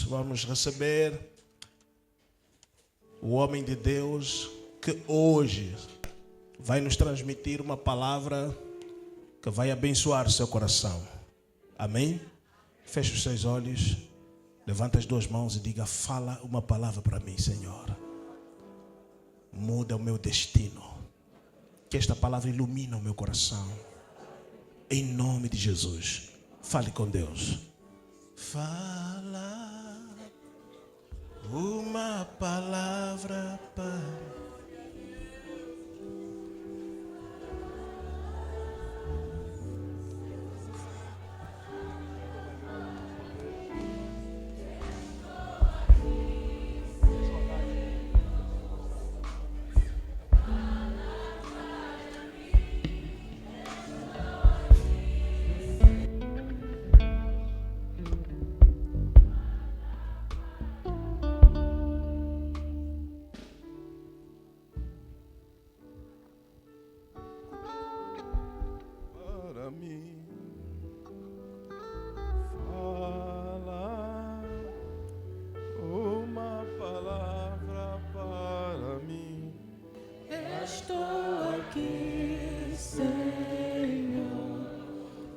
vamos receber o homem de Deus que hoje vai nos transmitir uma palavra que vai abençoar o seu coração. Amém? Feche os seus olhos, levanta as duas mãos e diga: fala uma palavra para mim, Senhor. Muda o meu destino. Que esta palavra ilumine o meu coração. Em nome de Jesus. Fale com Deus. Fala uma palavra para...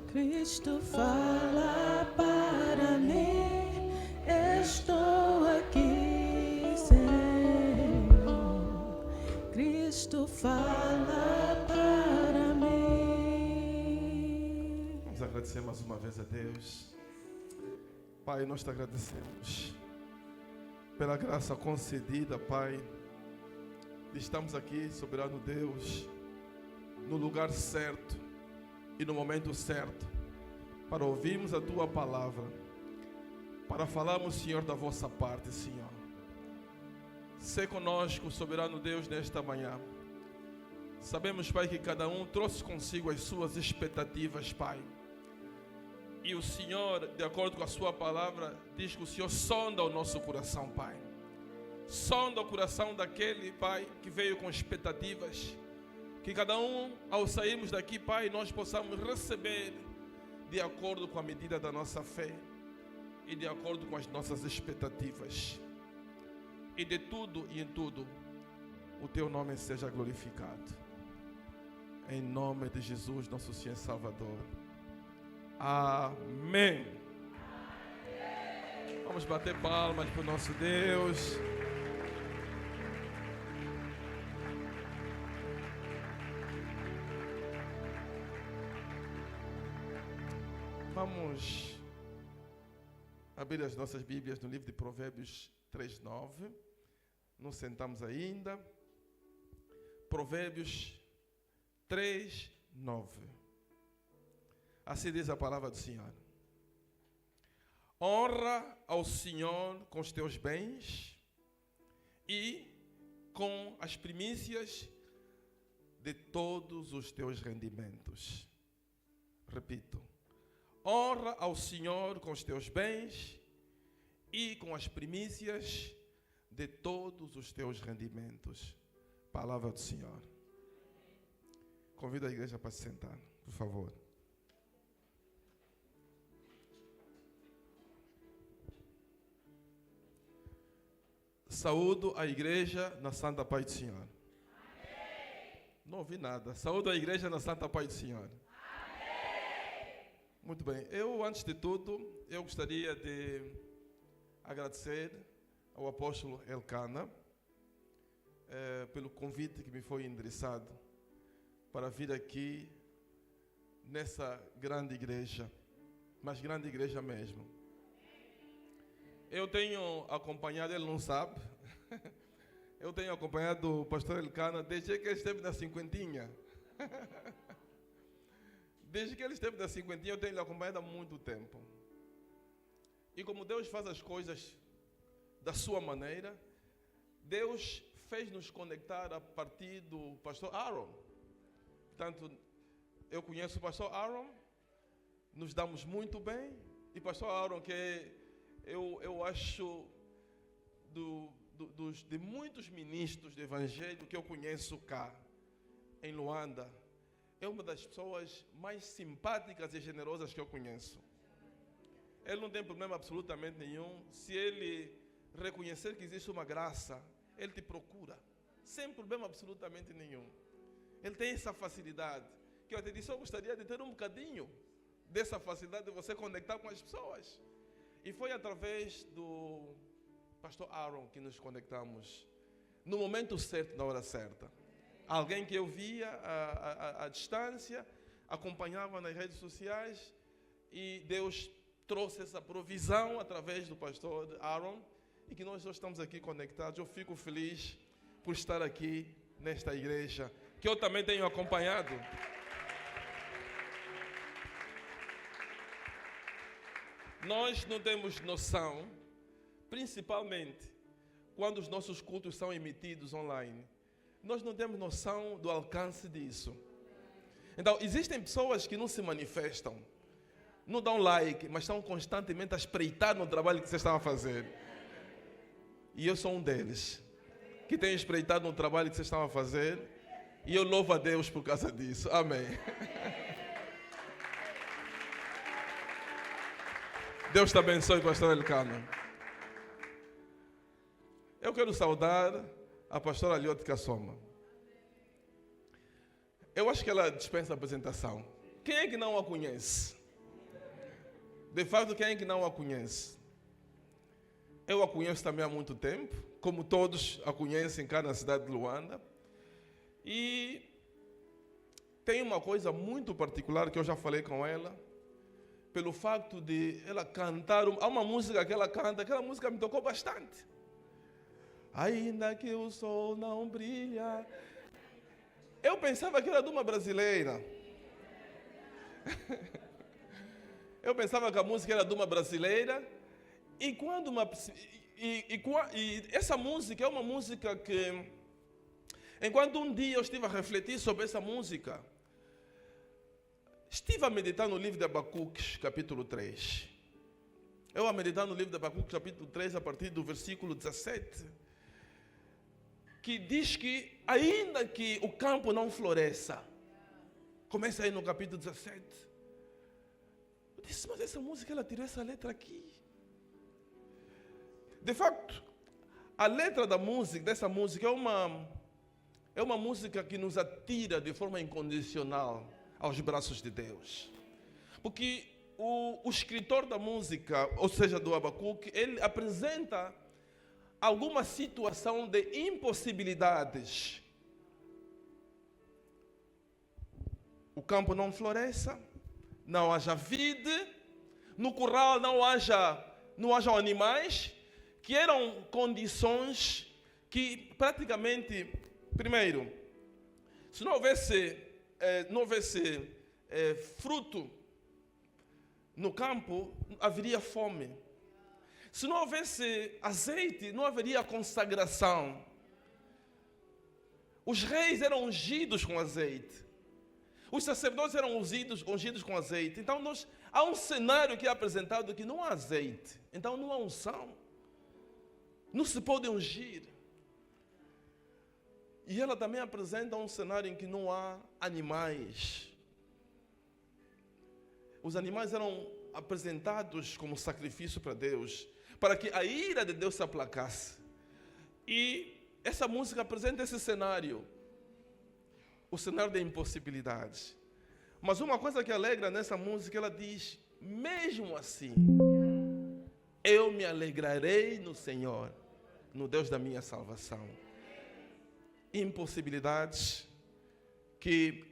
Cristo fala para mim, estou aqui, Senhor. Cristo fala para mim. Vamos agradecer mais uma vez a Deus. Pai, nós te agradecemos pela graça concedida, Pai. Estamos aqui, soberano Deus, no lugar certo e no momento certo, para ouvirmos a Tua palavra, para falarmos, Senhor, da vossa parte, Senhor. Sê conosco, soberano Deus, nesta manhã. Sabemos, Pai, que cada um trouxe consigo as suas expectativas, Pai. E o Senhor, de acordo com a sua palavra, diz que o Senhor sonda o nosso coração, Pai. Sonda o coração daquele, Pai, que veio com expectativas. Que cada um, ao sairmos daqui, Pai, nós possamos receber de acordo com a medida da nossa fé e de acordo com as nossas expectativas. E de tudo e em tudo, o Teu nome seja glorificado. Em nome de Jesus, nosso Senhor e Salvador. Amém. Vamos bater palmas para o nosso Deus. Vamos abrir as nossas Bíblias no livro de Provérbios 3:9. Não sentamos ainda. Provérbios 3:9. Assim diz a palavra do Senhor. Honra ao Senhor com os teus bens e com as primícias de todos os teus rendimentos. Repito. Honra ao Senhor com os teus bens e com as primícias de todos os teus rendimentos. Palavra do Senhor. Convido a igreja para se sentar, por favor. Saúdo a igreja na santa paz do Senhor. Amém. Não ouvi nada. Saúdo a igreja na santa paz do Senhor. Muito bem, antes de tudo, eu gostaria de agradecer ao apóstolo Elcana pelo convite que me foi endereçado para vir aqui nessa grande igreja, mas grande igreja mesmo. Eu tenho acompanhado, ele não sabe, eu tenho acompanhado o pastor Elcana desde que ele esteve na cinquentinha. Desde que ele esteve na cinquentinha, eu tenho ele acompanhado há muito tempo. E como Deus faz as coisas da sua maneira, Deus fez-nos conectar a partir do pastor Aaron. Portanto, eu conheço o pastor Aaron, nos damos muito bem. E pastor Aaron, que eu acho de muitos ministros do evangelho que eu conheço cá, em Luanda, é uma das pessoas mais simpáticas e generosas que eu conheço. Ele não tem problema absolutamente nenhum. Se ele reconhecer que existe uma graça, ele te procura. Sem problema absolutamente nenhum. Ele tem essa facilidade. Que eu te disse, eu gostaria de ter um bocadinho dessa facilidade de você conectar com as pessoas. E foi através do pastor Aaron que nos conectamos. No momento certo, na hora certa. Alguém que eu via à distância, acompanhava nas redes sociais, e Deus trouxe essa provisão através do pastor Aaron, e que nós hoje estamos aqui conectados. Eu fico feliz por estar aqui nesta igreja, que eu também tenho acompanhado. Nós não temos noção, principalmente quando os nossos cultos são emitidos online, nós não temos noção do alcance disso. Então, existem pessoas que não se manifestam, não dão like, mas estão constantemente a espreitar no trabalho que vocês estão a fazer. E eu sou um deles, que tem espreitado no trabalho que vocês estão a fazer, e eu louvo a Deus por causa disso. Amém. Deus te abençoe, pastor Elcano. Eu quero saudar a pastora Liotte Kassoma. Eu acho que ela dispensa a apresentação. Quem é que não a conhece? De fato, quem é que não a conhece? Eu a conheço também há muito tempo, como todos a conhecem cá na cidade de Luanda. E tem uma coisa muito particular que eu já falei com ela, pelo facto de ela cantar. Há uma música que ela canta, aquela música me tocou bastante. Ainda que o sol não brilha. Eu pensava que era de uma brasileira. Eu pensava que a música era de uma brasileira. E quando e essa música é uma música que, enquanto um dia eu estive a refletir sobre essa música, estive a meditar no livro de Abacuque, capítulo 3. Eu a meditar no livro de Abacuque, capítulo 3, a partir do versículo 17, que diz que, ainda que o campo não floresça, começa aí no capítulo 17. Eu disse, mas essa música, ela tirou essa letra aqui. De facto, a letra dessa música é uma música que nos atira de forma incondicional aos braços de Deus. Porque o escritor da música, ou seja, do Abacuque, ele apresenta alguma situação de impossibilidades. O campo não floresça, não haja vida, no curral não hajam animais, que eram condições que praticamente, primeiro, se não houvesse fruto no campo, haveria fome. Se não houvesse azeite, não haveria consagração. Os reis eram ungidos com azeite. Os sacerdotes eram ungidos com azeite. Então há um cenário que é apresentado que não há azeite. Então não há unção. Não se pode ungir. E ela também apresenta um cenário em que não há animais. Os animais eram apresentados como sacrifício para Deus, para que a ira de Deus se aplacasse. E essa música apresenta esse cenário, o cenário de impossibilidades. Mas uma coisa que alegra nessa música, ela diz, mesmo assim, eu me alegrarei no Senhor, no Deus da minha salvação. Impossibilidades que,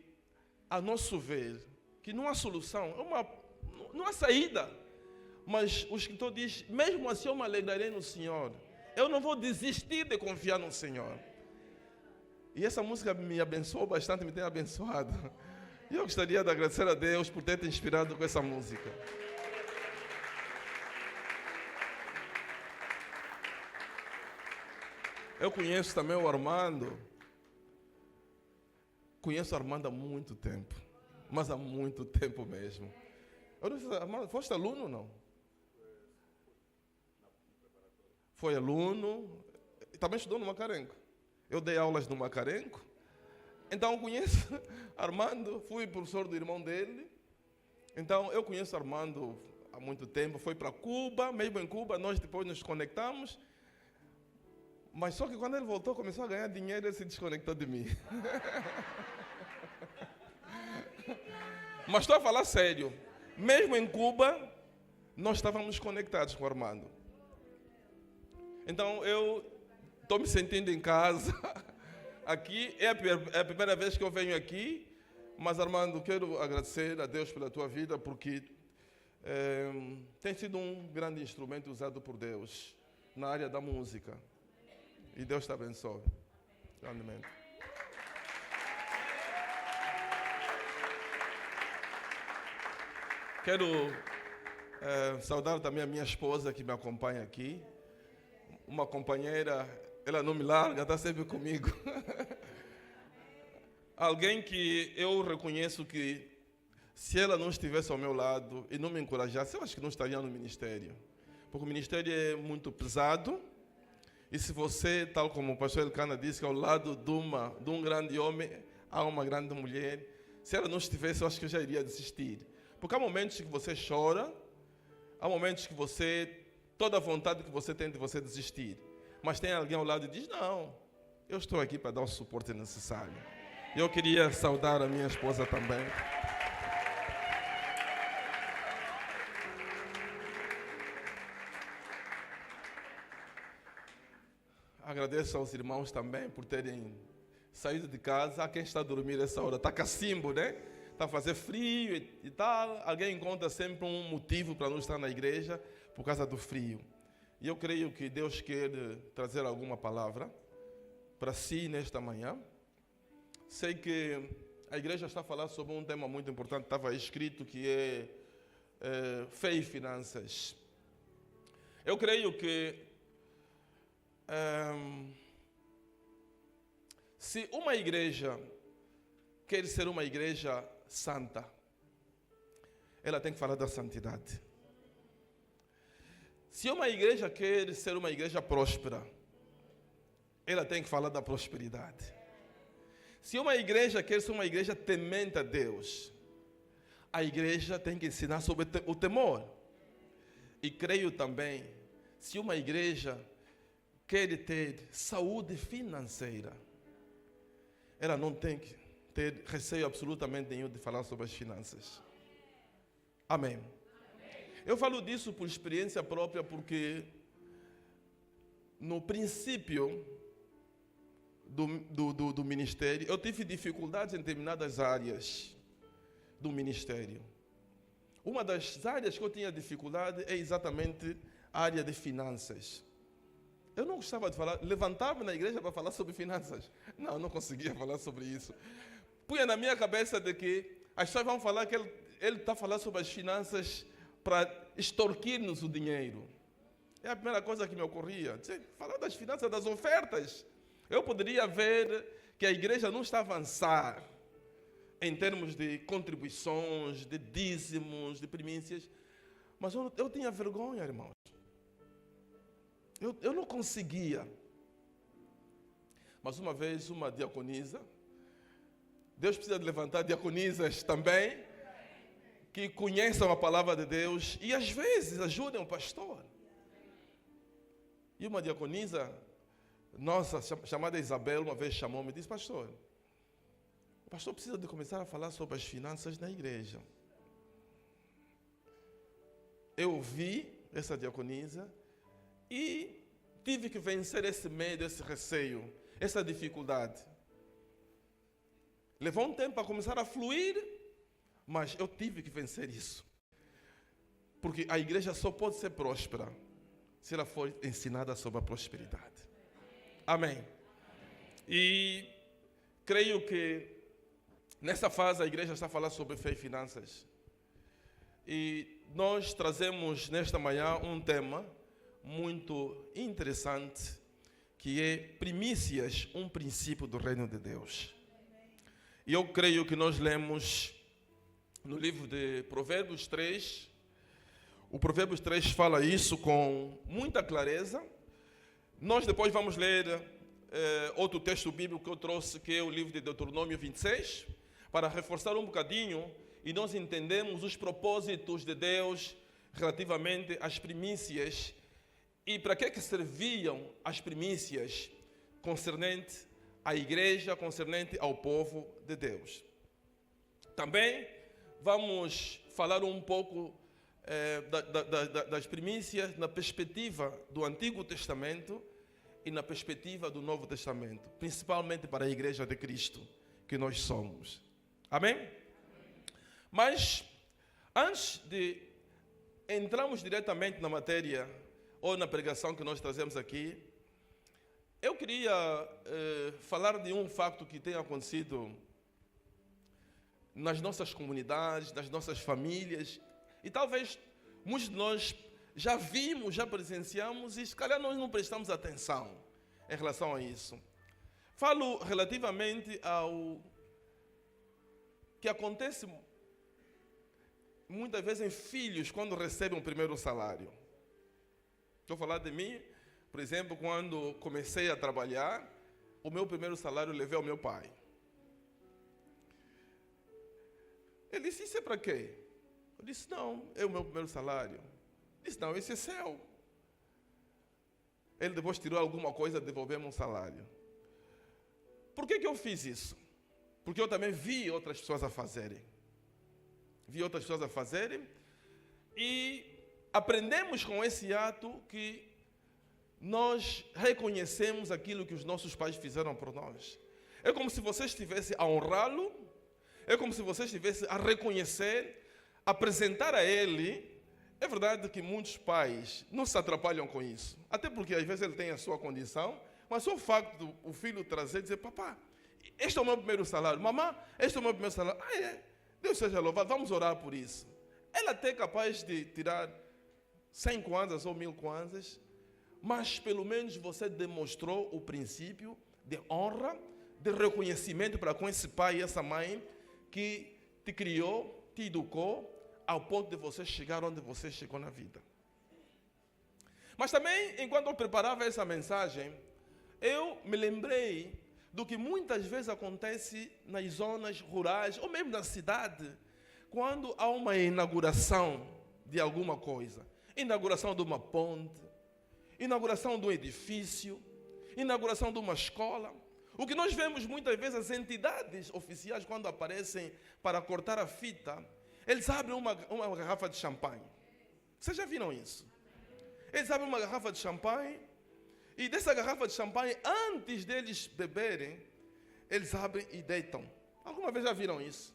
a nosso ver, que não há solução, não há saída. Mas o escritor diz, mesmo assim eu me alegrarei no Senhor. Eu não vou desistir de confiar no Senhor. E essa música me abençoou bastante, me tem abençoado. E eu gostaria de agradecer a Deus por ter te inspirado com essa música. Eu conheço também o Armando. Conheço o Armando há muito tempo. Mas há muito tempo mesmo. Eu não sei, Armando, foste aluno ou não? Foi aluno. Também estudou no Macarenco. Eu dei aulas no Macarenco. Então eu conheço Armando. Fui professor do irmão dele. Então eu conheço Armando há muito tempo, foi para Cuba, mesmo em Cuba, nós depois nos conectamos. Mas só que quando ele voltou, começou a ganhar dinheiro, ele se desconectou de mim. Mas estou a falar sério. Mesmo em Cuba, nós estávamos conectados com o Armando. Então eu estou me sentindo em casa. Aqui é a primeira vez que eu venho aqui. Mas Armando, quero agradecer a Deus pela tua vida, porque tem sido um grande instrumento usado por Deus na área da música. E Deus te abençoe grandemente. Quero saudar também a minha esposa que me acompanha aqui. Uma companheira, ela não me larga, está sempre comigo. Alguém que eu reconheço que, se ela não estivesse ao meu lado e não me encorajasse, eu acho que não estaria no ministério. Porque o ministério é muito pesado. E se você, tal como o pastor Elcana disse, que ao lado de um grande homem, há uma grande mulher, se ela não estivesse, eu acho que eu já iria desistir. Porque há momentos que você chora, há momentos que toda a vontade que você tem de você desistir. Mas tem alguém ao lado e diz, não, eu estou aqui para dar o suporte necessário. Eu queria saudar a minha esposa também. Agradeço aos irmãos também por terem saído de casa. Há quem está a dormir essa hora, está cacimbo, né? Está a fazer frio e tal. Alguém encontra sempre um motivo para não estar na igreja por causa do frio. E eu creio que Deus quer trazer alguma palavra para si nesta manhã. Sei que a igreja está a falar sobre um tema muito importante, estava escrito, que é fé e finanças. Eu creio que se uma igreja quer ser uma igreja santa, ela tem que falar da santidade. Se uma igreja quer ser uma igreja próspera, ela tem que falar da prosperidade. Se uma igreja quer ser uma igreja temente a Deus, a igreja tem que ensinar sobre o temor. E creio também, se uma igreja quer ter saúde financeira, ela não tem que ter receio absolutamente nenhum de falar sobre as finanças. Amém. Eu falo disso por experiência própria, porque no princípio do ministério, eu tive dificuldades em determinadas áreas do ministério. Uma das áreas que eu tinha dificuldade é exatamente a área de finanças. Eu não gostava de falar, levantava na igreja para falar sobre finanças. Não conseguia falar sobre isso. Punha na minha cabeça de que as pessoas vão falar que ele está falando sobre as finanças para extorquir-nos o dinheiro. É a primeira coisa que me ocorria. Falar das finanças, das ofertas. Eu poderia ver que a igreja não está a avançar em termos de contribuições, de dízimos, de primícias. Mas eu tinha vergonha, irmãos. Eu não conseguia. Mas uma vez, uma diaconisa, Deus precisa de levantar diaconisas também, que conheçam a palavra de Deus e às vezes ajudem o pastor. E uma diaconisa nossa, chamada Isabel, uma vez chamou-me e disse, pastor, o pastor precisa de começar a falar sobre as finanças na igreja. Eu ouvi essa diaconisa e tive que vencer esse medo, esse receio, essa dificuldade. Levou um tempo para começar a fluir, mas eu tive que vencer isso. Porque a igreja só pode ser próspera se ela for ensinada sobre a prosperidade. Amém. E creio que nessa fase a igreja está a falar sobre fé e finanças. E nós trazemos nesta manhã um tema muito interessante, que é primícias, um princípio do reino de Deus. E eu creio que nós lemos no livro de Provérbios 3, o Provérbios 3 fala isso com muita clareza. Nós depois vamos ler outro texto bíblico que eu trouxe, que é o livro de Deuteronômio 26, para reforçar um bocadinho e nós entendemos os propósitos de Deus relativamente às primícias e para que serviam as primícias concernente à igreja, concernente ao povo de Deus. Também vamos falar um pouco das primícias na perspectiva do Antigo Testamento e na perspectiva do Novo Testamento, principalmente para a Igreja de Cristo que nós somos. Amém? Mas, antes de entrarmos diretamente na matéria ou na pregação que nós trazemos aqui, eu queria falar de um facto que tem acontecido nas nossas comunidades, nas nossas famílias, e talvez muitos de nós já vimos, já presenciamos, e se calhar nós não prestamos atenção em relação a isso. Falo relativamente ao que acontece muitas vezes em filhos quando recebem o primeiro salário. Estou a falar de mim, por exemplo, quando comecei a trabalhar, o meu primeiro salário eu levei ao meu pai. Ele disse, isso é para quê? Eu disse, não, é o meu primeiro salário. Ele disse, não, esse é seu. Ele depois tirou alguma coisa, devolveu-me um salário. Por que eu fiz isso? Porque eu também vi outras pessoas a fazerem. Vi outras pessoas a fazerem e aprendemos com esse ato que nós reconhecemos aquilo que os nossos pais fizeram por nós. É como se você estivesse a honrá-lo, é como se você estivesse a reconhecer, apresentar a ele. É verdade que muitos pais não se atrapalham com isso, até porque às vezes ele tem a sua condição, mas só o facto do filho trazer e dizer, papá, este é o meu primeiro salário, mamãe, este é o meu primeiro salário. Ah, é? Deus seja louvado, vamos orar por isso. Ela até é capaz de tirar 100 kwanzas ou 1000 kwanzas, mas pelo menos você demonstrou o princípio de honra, de reconhecimento para com esse pai e essa mãe que te criou, te educou, ao ponto de você chegar onde você chegou na vida. Mas também, enquanto eu preparava essa mensagem, eu me lembrei do que muitas vezes acontece nas zonas rurais, ou mesmo na cidade, quando há uma inauguração de alguma coisa. Inauguração de uma ponte, inauguração de um edifício, inauguração de uma escola. O que nós vemos muitas vezes, as entidades oficiais, quando aparecem para cortar a fita, eles abrem uma garrafa de champanhe. Vocês já viram isso? Eles abrem uma garrafa de champanhe, e dessa garrafa de champanhe, antes deles beberem, eles abrem e deitam. Alguma vez já viram isso?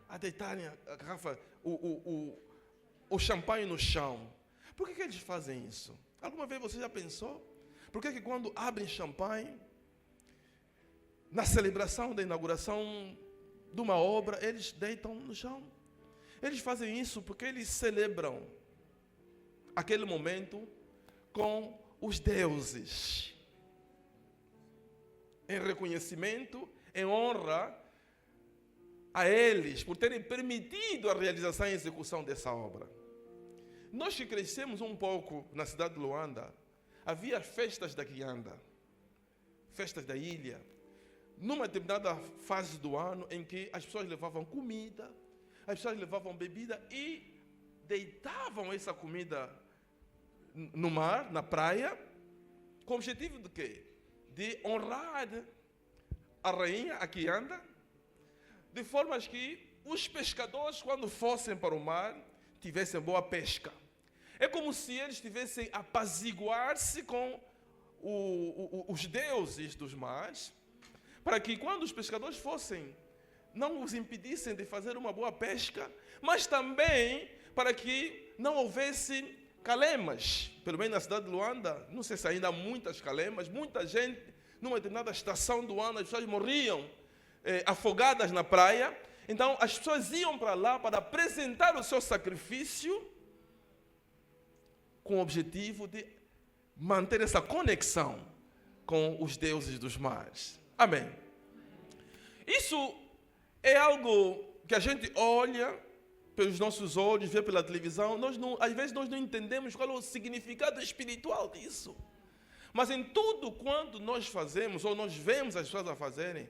A deitarem a garrafa, o champanhe no chão. Por que eles fazem isso? Alguma vez você já pensou? Por que quando abrem champanhe, na celebração da inauguração de uma obra, eles deitam no chão? Eles fazem isso porque eles celebram aquele momento com os deuses, em reconhecimento, em honra a eles, por terem permitido a realização e execução dessa obra. Nós que crescemos um pouco na cidade de Luanda, havia festas da Guianda, festas da ilha, numa determinada fase do ano em que as pessoas levavam comida, as pessoas levavam bebida e deitavam essa comida no mar, na praia, com o objetivo de quê? De honrar a rainha, a Guianda, de forma que os pescadores, quando fossem para o mar, tivessem boa pesca. É como se eles tivessem apaziguar-se com os deuses dos mares, para que quando os pescadores fossem, não os impedissem de fazer uma boa pesca, mas também para que não houvesse calemas. Pelo menos na cidade de Luanda, não sei se ainda há muitas calemas, muita gente, numa determinada estação do ano, as pessoas morriam afogadas na praia. Então as pessoas iam para lá para apresentar o seu sacrifício com o objetivo de manter essa conexão com os deuses dos mares. Amém. Isso é algo que a gente olha pelos nossos olhos, vê pela televisão, às vezes nós não entendemos qual é o significado espiritual disso. Mas em tudo quanto nós fazemos, ou nós vemos as pessoas a fazerem,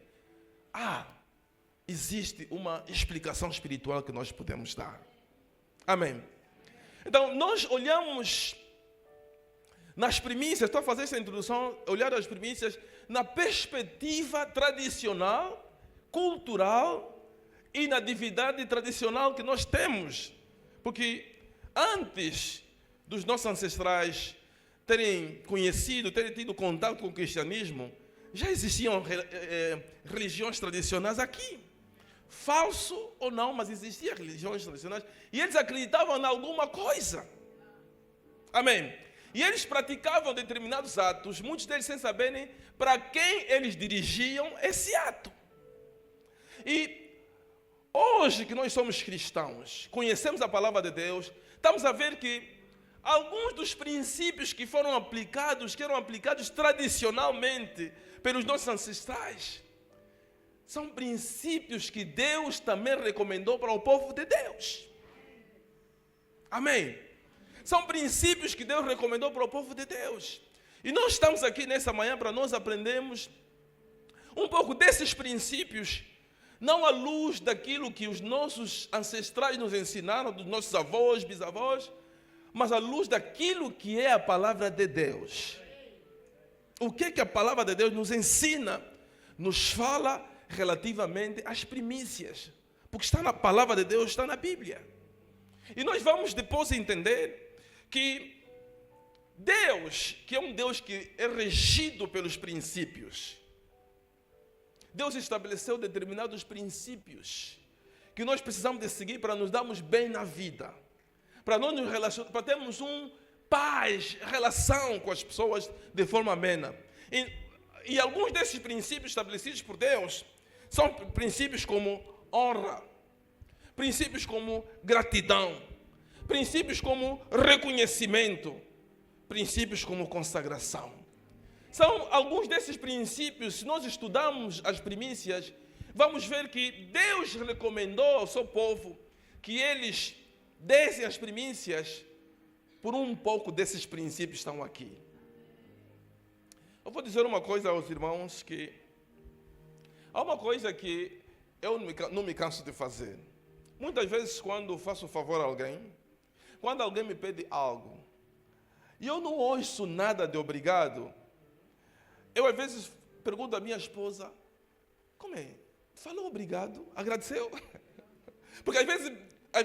existe uma explicação espiritual que nós podemos dar. Amém. Então, nós olhamos nas primícias, estou a fazer essa introdução, olhar as primícias na perspectiva tradicional, cultural e na divindade tradicional que nós temos. Porque antes dos nossos ancestrais terem conhecido, terem tido contato com o cristianismo, já existiam religiões tradicionais aqui. Falso ou não, mas existiam religiões tradicionais. E eles acreditavam em alguma coisa. Amém. E eles praticavam determinados atos, muitos deles sem saberem para quem eles dirigiam esse ato. E hoje que nós somos cristãos, conhecemos a palavra de Deus, estamos a ver que alguns dos princípios que foram aplicados, que eram aplicados tradicionalmente pelos nossos ancestrais, são princípios que Deus também recomendou para o povo de Deus. Amém? São princípios que Deus recomendou para o povo de Deus. E nós estamos aqui nessa manhã para nós aprendermos um pouco desses princípios, não à luz daquilo que os nossos ancestrais nos ensinaram, dos nossos avós, bisavós, mas à luz daquilo que é a palavra de Deus. O que é que a palavra de Deus nos ensina, nos fala relativamente às primícias? Porque está na palavra de Deus, está na Bíblia. E nós vamos depois entender que Deus, que é um Deus que é regido pelos princípios, Deus estabeleceu determinados princípios que nós precisamos de seguir para nos darmos bem na vida, para nós nos relacionar, para termos paz, relação com as pessoas de forma amena. E alguns desses princípios estabelecidos por Deus são princípios como honra, princípios como gratidão, princípios como reconhecimento, princípios como consagração. São alguns desses princípios. Se nós estudarmos as primícias, vamos ver que Deus recomendou ao seu povo que eles dessem as primícias. Por um pouco desses princípios estão aqui. Eu vou dizer uma coisa aos irmãos, que há uma coisa que eu não me canso de fazer. Muitas vezes, quando faço favor a alguém, quando alguém me pede algo, e eu não ouço nada de obrigado, eu às vezes pergunto à minha esposa: como é? Falou obrigado? Agradeceu? Porque às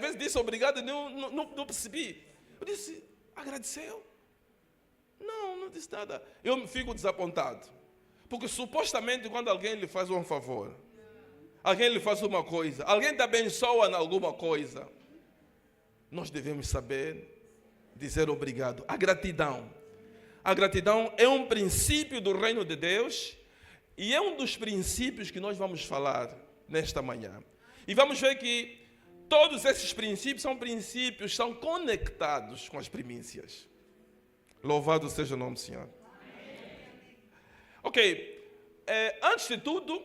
vezes disse obrigado e não percebi. Eu disse: agradeceu? Não disse nada. Eu fico desapontado. Porque supostamente quando alguém lhe faz um favor, alguém lhe faz uma coisa, alguém te abençoa em alguma coisa, nós devemos saber dizer obrigado. A gratidão. A gratidão é um princípio do reino de Deus e é um dos princípios que nós vamos falar nesta manhã. E vamos ver que todos esses princípios são conectados com as primícias. Louvado seja o nome do Senhor. Ok, antes de tudo,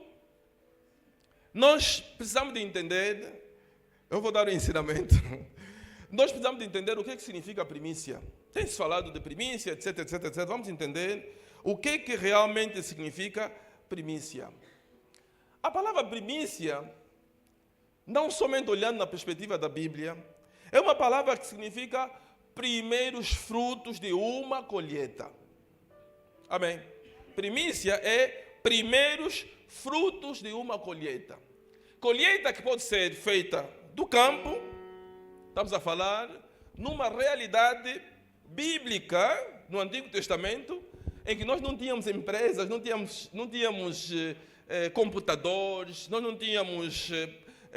nós precisamos de entender, eu vou dar um ensinamento, nós precisamos de entender o que significa primícia. Tem-se falado de primícia, etc, etc, etc. Vamos entender o que realmente significa primícia. A palavra primícia, não somente olhando na perspectiva da Bíblia, é uma palavra que significa primeiros frutos de uma colheita. Amém? Primícia é primeiros frutos de uma colheita. Colheita que pode ser feita do campo, estamos a falar numa realidade bíblica no Antigo Testamento, em que nós não tínhamos empresas, não tínhamos computadores, nós não tínhamos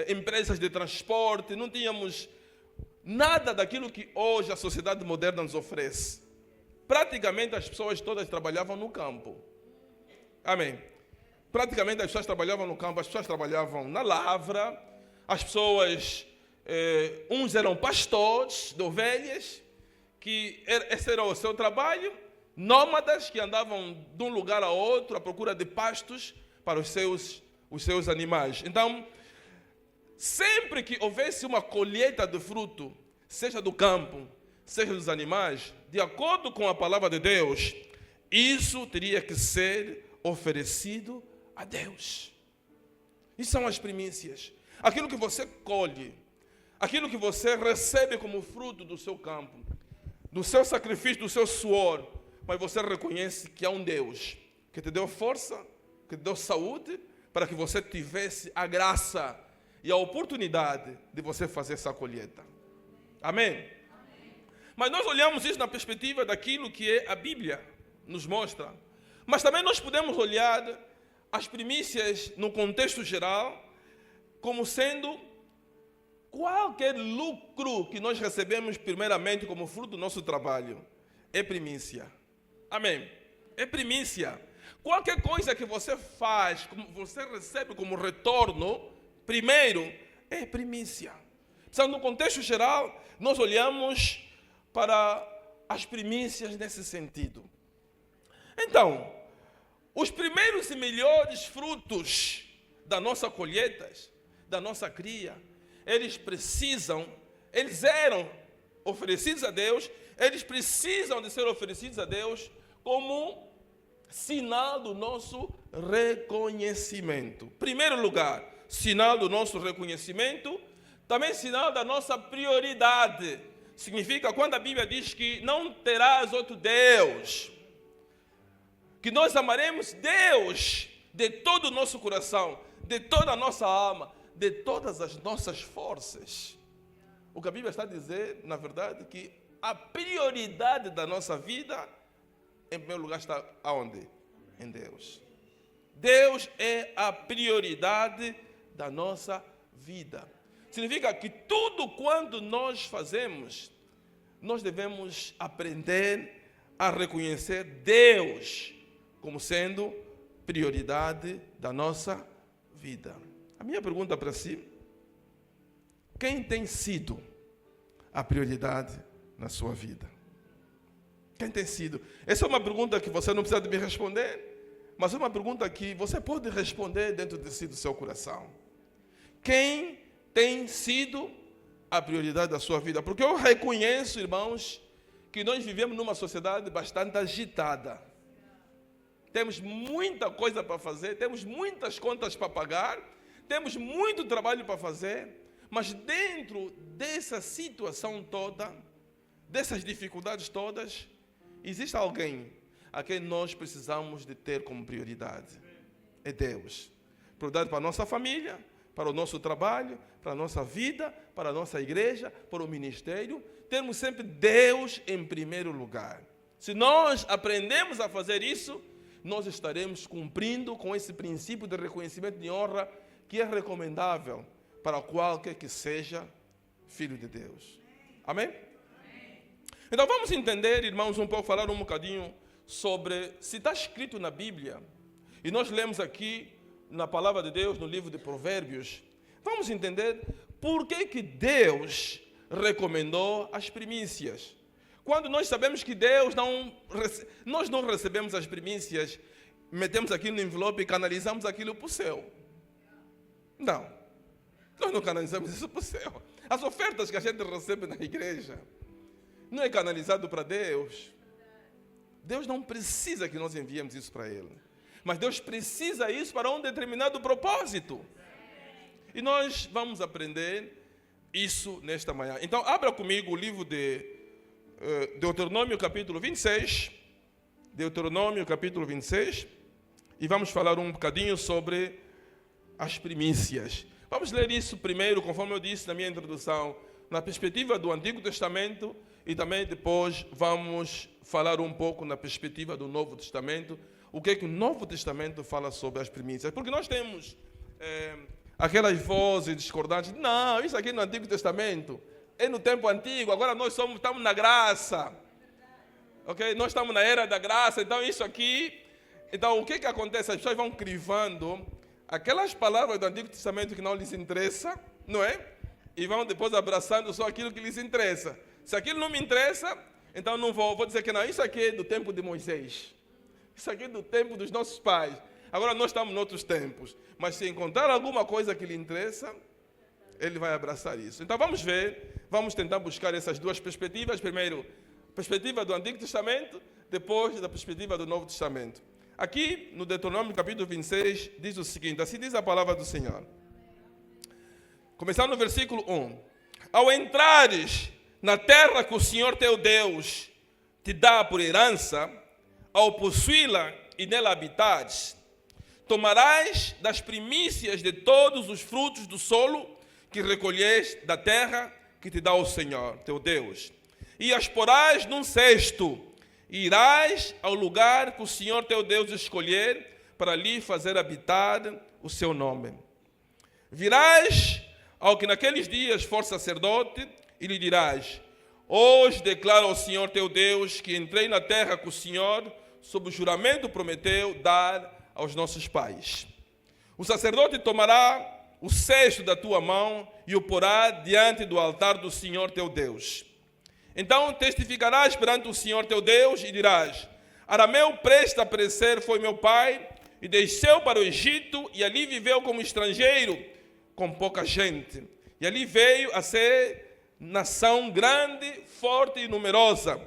empresas de transporte, não tínhamos nada daquilo que hoje a sociedade moderna nos oferece. Praticamente as pessoas todas trabalhavam no campo. Amém? Praticamente as pessoas trabalhavam no campo, as pessoas trabalhavam na lavra, as pessoas, uns eram pastores de ovelhas, que esse era o seu trabalho, nômadas que andavam de um lugar a outro à procura de pastos para os seus animais. Então, sempre que houvesse uma colheita de fruto, seja do campo, seja dos animais, de acordo com a palavra de Deus, isso teria que ser oferecido a Deus. Isso são as primícias. Aquilo que você colhe, aquilo que você recebe como fruto do seu campo, do seu sacrifício, do seu suor, mas você reconhece que há um Deus que te deu força, que te deu saúde, para que você tivesse a graça e a oportunidade de você fazer essa colheita. Amém? Mas nós olhamos isso na perspectiva daquilo que a Bíblia nos mostra. Mas também nós podemos olhar as primícias no contexto geral como sendo qualquer lucro que nós recebemos primeiramente como fruto do nosso trabalho. É primícia. Amém? É primícia. Qualquer coisa que você faz, como você recebe como retorno, primeiro, é primícia. Então, no contexto geral, nós olhamos para as primícias nesse sentido. Então, os primeiros e melhores frutos da nossa colheita, da nossa cria, eles eram oferecidos a Deus, eles precisam de ser oferecidos a Deus como sinal do nosso reconhecimento. Primeiro lugar, sinal do nosso reconhecimento, também sinal da nossa prioridade. Significa quando a Bíblia diz que não terás outro Deus, que nós amaremos Deus de todo o nosso coração, de toda a nossa alma, de todas as nossas forças. O que a Bíblia está a dizer, na verdade, que a prioridade da nossa vida, em primeiro lugar, está aonde? Em Deus. Deus é a prioridade da nossa vida. Significa que tudo quanto nós fazemos, nós devemos aprender a reconhecer Deus como sendo prioridade da nossa vida. A minha pergunta para si: quem tem sido a prioridade na sua vida? Quem tem sido? Essa é uma pergunta que você não precisa de me responder, mas é uma pergunta que você pode responder dentro de si, do seu coração. Quem tem sido a prioridade da sua vida? Porque eu reconheço, irmãos, que nós vivemos numa sociedade bastante agitada. Temos muita coisa para fazer, temos muitas contas para pagar, temos muito trabalho para fazer, mas dentro dessa situação toda, dessas dificuldades todas, existe alguém a quem nós precisamos de ter como prioridade. É Deus. Prioridade para a nossa família, para o nosso trabalho, para a nossa vida, para a nossa igreja, para o ministério. Temos sempre Deus em primeiro lugar. Se nós aprendemos a fazer isso, nós estaremos cumprindo com esse princípio de reconhecimento de honra que é recomendável para qualquer que seja filho de Deus. Amém? Então vamos entender, irmãos, falar um bocadinho sobre, se está escrito na Bíblia, e nós lemos aqui na palavra de Deus, no livro de Provérbios, vamos entender por que Deus recomendou as primícias. Quando nós sabemos que nós não recebemos as primícias, metemos aquilo no envelope e canalizamos aquilo para o céu. Não, nós não canalizamos isso para o céu. As ofertas que a gente recebe na igreja não é canalizado para Deus. Deus não precisa que nós enviemos isso para Ele. Mas Deus precisa isso para um determinado propósito. E nós vamos aprender isso nesta manhã. Então, abra comigo o livro de Deuteronômio capítulo 26. Deuteronômio capítulo 26. E vamos falar um bocadinho sobre as primícias. Vamos ler isso primeiro, conforme eu disse na minha introdução, na perspectiva do Antigo Testamento, e também depois vamos falar um pouco na perspectiva do Novo Testamento, o que o Novo Testamento fala sobre as primícias. Porque nós temos aquelas vozes discordantes: não, isso aqui no Antigo Testamento é no tempo antigo, agora nós estamos na graça. Ok? Nós estamos na era da graça, então isso aqui... Então o que acontece? As pessoas vão crivando aquelas palavras do Antigo Testamento que não lhes interessa, não é? E vão depois abraçando só aquilo que lhes interessa. Se aquilo não me interessa, então não vou dizer que não, isso aqui é do tempo de Moisés. Isso aqui é do tempo dos nossos pais. Agora nós estamos em outros tempos. Mas se encontrar alguma coisa que lhe interessa, ele vai abraçar isso. Então vamos ver, vamos tentar buscar essas duas perspectivas. Primeiro, a perspectiva do Antigo Testamento, depois da perspectiva do Novo Testamento. Aqui no Deuteronômio capítulo 26 diz o seguinte: assim diz a palavra do Senhor. Começando no versículo 1. ao entrares na terra que o Senhor teu Deus te dá por herança, ao possuí-la e nela habitares, tomarás das primícias de todos os frutos do solo que recolheste da terra que te dá o Senhor teu Deus, e as porás num cesto, e irás ao lugar que o Senhor teu Deus escolher para lhe fazer habitar o seu nome. Virás ao que naqueles dias for sacerdote e lhe dirás: hoje declaro ao Senhor teu Deus que entrei na terra que o Senhor, sob o juramento, prometeu dar aos nossos pais. O sacerdote tomará o cesto da tua mão e o porá diante do altar do Senhor teu Deus. Então testificarás perante o Senhor teu Deus e dirás: Arameu prestes a perecer foi meu pai, e desceu para o Egito, e ali viveu como estrangeiro, com pouca gente. E ali veio a ser nação grande, forte e numerosa.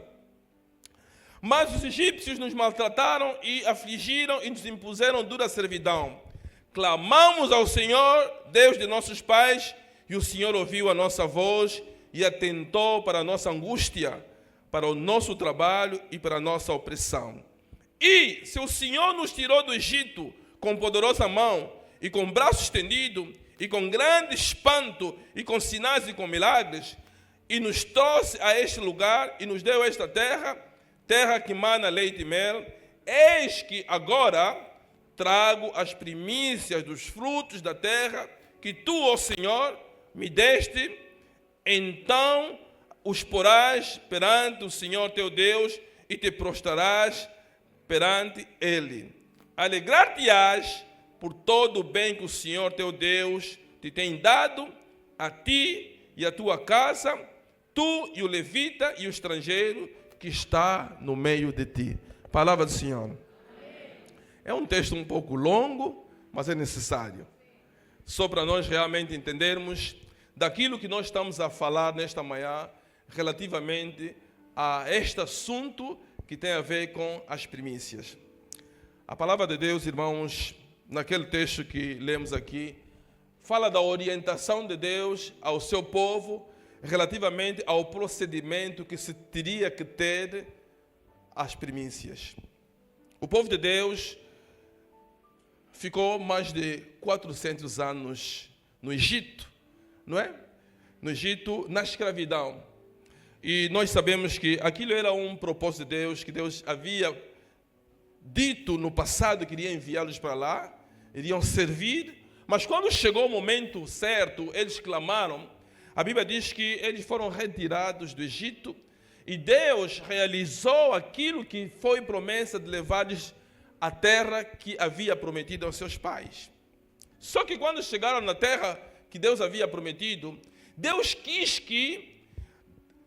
Mas os egípcios nos maltrataram e afligiram e nos impuseram dura servidão. Clamamos ao Senhor, Deus de nossos pais, e o Senhor ouviu a nossa voz e atentou para a nossa angústia, para o nosso trabalho e para a nossa opressão. E se o Senhor nos tirou do Egito com poderosa mão e com braço estendido e com grande espanto e com sinais e com milagres, e nos trouxe a este lugar e nos deu esta terra, terra que mana leite e mel, eis que agora trago as primícias dos frutos da terra que tu, ó Senhor, me deste. Então os porás perante o Senhor teu Deus e te prostrarás perante ele. Alegrar-te-ás por todo o bem que o Senhor teu Deus te tem dado, a ti e a tua casa, tu e o levita e o estrangeiro que está no meio de ti. Palavra do Senhor. É um texto um pouco longo, mas é necessário. Só para nós realmente entendermos daquilo que nós estamos a falar nesta manhã relativamente a este assunto que tem a ver com as primícias. A palavra de Deus, irmãos, naquele texto que lemos aqui, fala da orientação de Deus ao seu povo relativamente ao procedimento que se teria que ter as primícias. O povo de Deus ficou mais de 400 anos no Egito, não é? No Egito, na escravidão. E nós sabemos que aquilo era um propósito de Deus, que Deus havia dito no passado que iria enviá-los para lá, iriam servir, mas quando chegou o momento certo, eles clamaram. A Bíblia diz que eles foram retirados do Egito e Deus realizou aquilo que foi promessa de levar-lhes à terra que havia prometido aos seus pais. Só que quando chegaram na terra que Deus havia prometido, Deus quis que,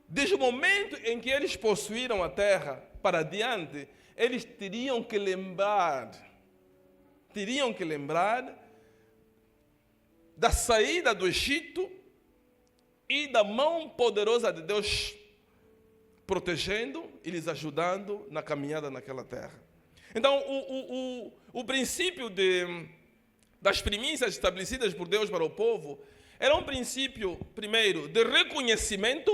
desde o momento em que eles possuíram a terra para diante, eles teriam que lembrar da saída do Egito e da mão poderosa de Deus protegendo e lhes ajudando na caminhada naquela terra. Então, o princípio das primícias estabelecidas por Deus para o povo era um princípio, primeiro, de reconhecimento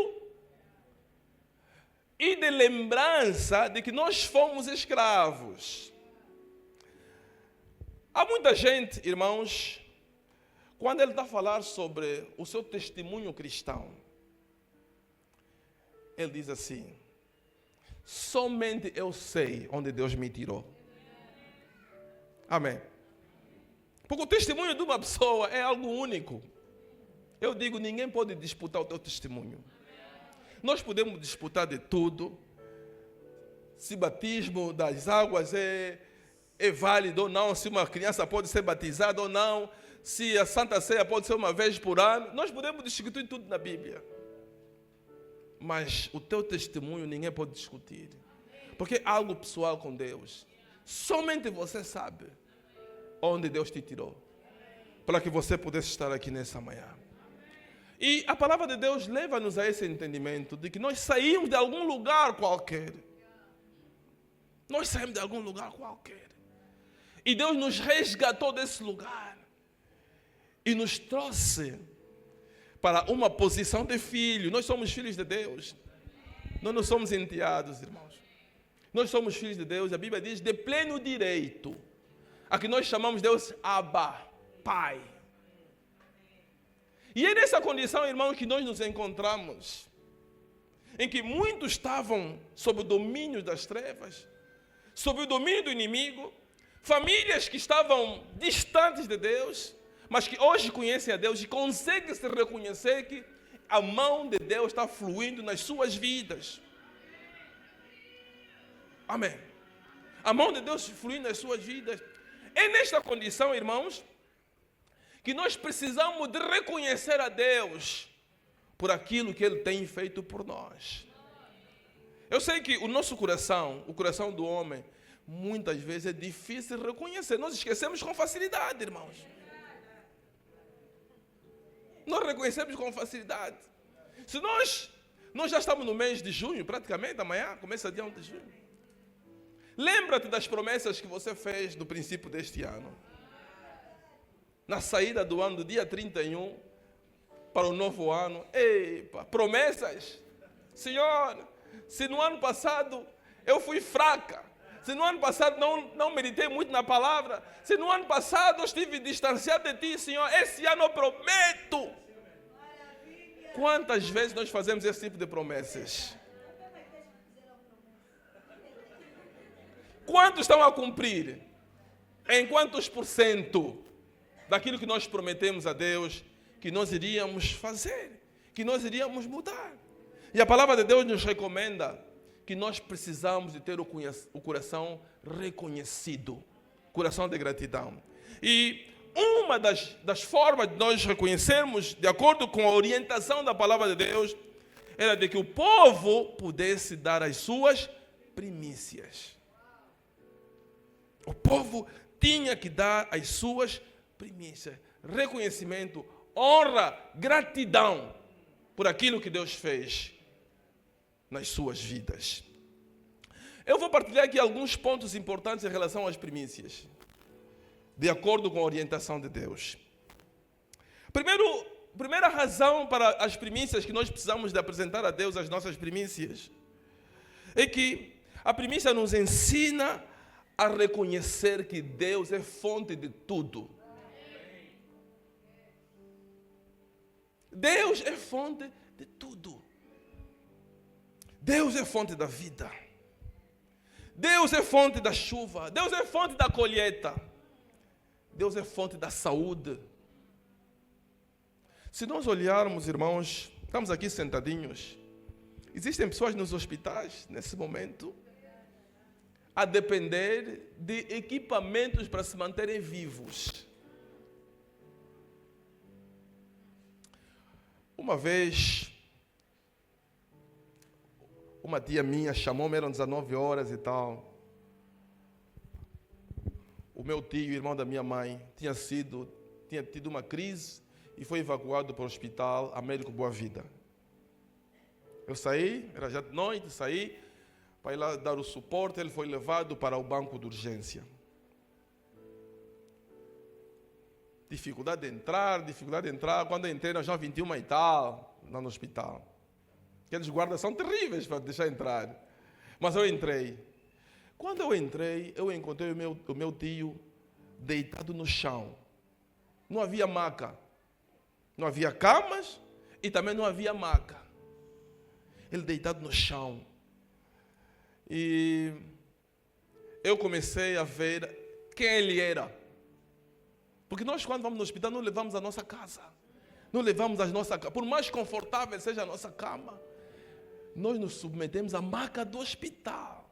e de lembrança de que nós fomos escravos. Há muita gente, irmãos, quando ele está a falar sobre o seu testemunho cristão, ele diz assim: somente eu sei onde Deus me tirou. Amém. Porque o testemunho de uma pessoa é algo único. Eu digo, ninguém pode disputar o teu testemunho. Nós podemos disputar de tudo. Se batismo das águas é válido ou não, se uma criança pode ser batizada ou não, se a Santa Ceia pode ser uma vez por ano. Nós podemos discutir tudo na Bíblia. Mas o teu testemunho ninguém pode discutir. Porque é algo pessoal com Deus. Somente você sabe onde Deus te tirou, para que você pudesse estar aqui nessa manhã. E a palavra de Deus leva-nos a esse entendimento de que nós saímos de algum lugar qualquer. Nós saímos de algum lugar qualquer. E Deus nos resgatou desse lugar e nos trouxe para uma posição de filho. Nós somos filhos de Deus. Nós não somos enteados, irmãos. Nós somos filhos de Deus. A Bíblia diz de pleno direito. A que nós chamamos Deus Abba, Pai. E é nessa condição, irmãos, que nós nos encontramos. Em que muitos estavam sob o domínio das trevas, sob o domínio do inimigo. Famílias que estavam distantes de Deus, mas que hoje conhecem a Deus e conseguem se reconhecer que a mão de Deus está fluindo nas suas vidas. Amém. A mão de Deus fluindo nas suas vidas. É nesta condição, irmãos, que nós precisamos de reconhecer a Deus por aquilo que Ele tem feito por nós. Eu sei que o nosso coração, o coração do homem, muitas vezes é difícil reconhecer. Nós esquecemos com facilidade, irmãos. Nós reconhecemos com facilidade. Se nós já estamos no mês de junho, praticamente, amanhã começa dia 1 de junho. Lembra-te das promessas que você fez no princípio deste ano. Na saída do ano, do dia 31, para o novo ano. Epa, promessas. Senhor, se no ano passado eu fui fraca, se no ano passado não meditei muito na palavra, se no ano passado eu estive distanciado de Ti, Senhor, esse ano eu prometo. Quantas vezes nós fazemos esse tipo de promessas? Quantos estão a cumprir? Em quantos % daquilo que nós prometemos a Deus que nós iríamos fazer, que nós iríamos mudar? E a palavra de Deus nos recomenda que nós precisamos de ter o coração reconhecido, coração de gratidão. E uma das formas de nós reconhecermos, de acordo com a orientação da palavra de Deus, era de que o povo pudesse dar as suas primícias. O povo tinha que dar as suas primícias. Reconhecimento, honra, gratidão por aquilo que Deus fez nas suas vidas. Eu vou partilhar aqui alguns pontos importantes em relação às primícias, de acordo com a orientação de Deus. Primeira razão para as primícias que nós precisamos de apresentar a Deus, as nossas primícias, é que a primícia nos ensina a reconhecer que Deus é fonte de tudo. Deus é fonte de tudo. Deus é fonte da vida. Deus é fonte da chuva. Deus é fonte da colheita. Deus é fonte da saúde. Se nós olharmos, irmãos, estamos aqui sentadinhos. Existem pessoas nos hospitais, nesse momento, a depender de equipamentos para se manterem vivos. Uma vez, uma tia minha chamou-me, eram 19 horas e tal. O meu tio, irmão da minha mãe, tinha tido uma crise e foi evacuado para o hospital Américo Boa Vida. Eu saí, era já de noite, saí para ir lá dar o suporte. Ele foi levado para o banco de urgência. Dificuldade de entrar. Quando eu entrei, nós já 21 e tal, lá no hospital. Aqueles guardas são terríveis para deixar entrar. Mas eu entrei. Quando eu entrei, eu encontrei o meu tio deitado no chão. Não havia maca. Não havia camas e também não havia maca. Ele deitado no chão. E eu comecei a ver quem ele era. Porque nós, quando vamos no hospital, não levamos a nossa casa. Não levamos a nossa cama. Por mais confortável seja a nossa cama, nós nos submetemos à maca do hospital.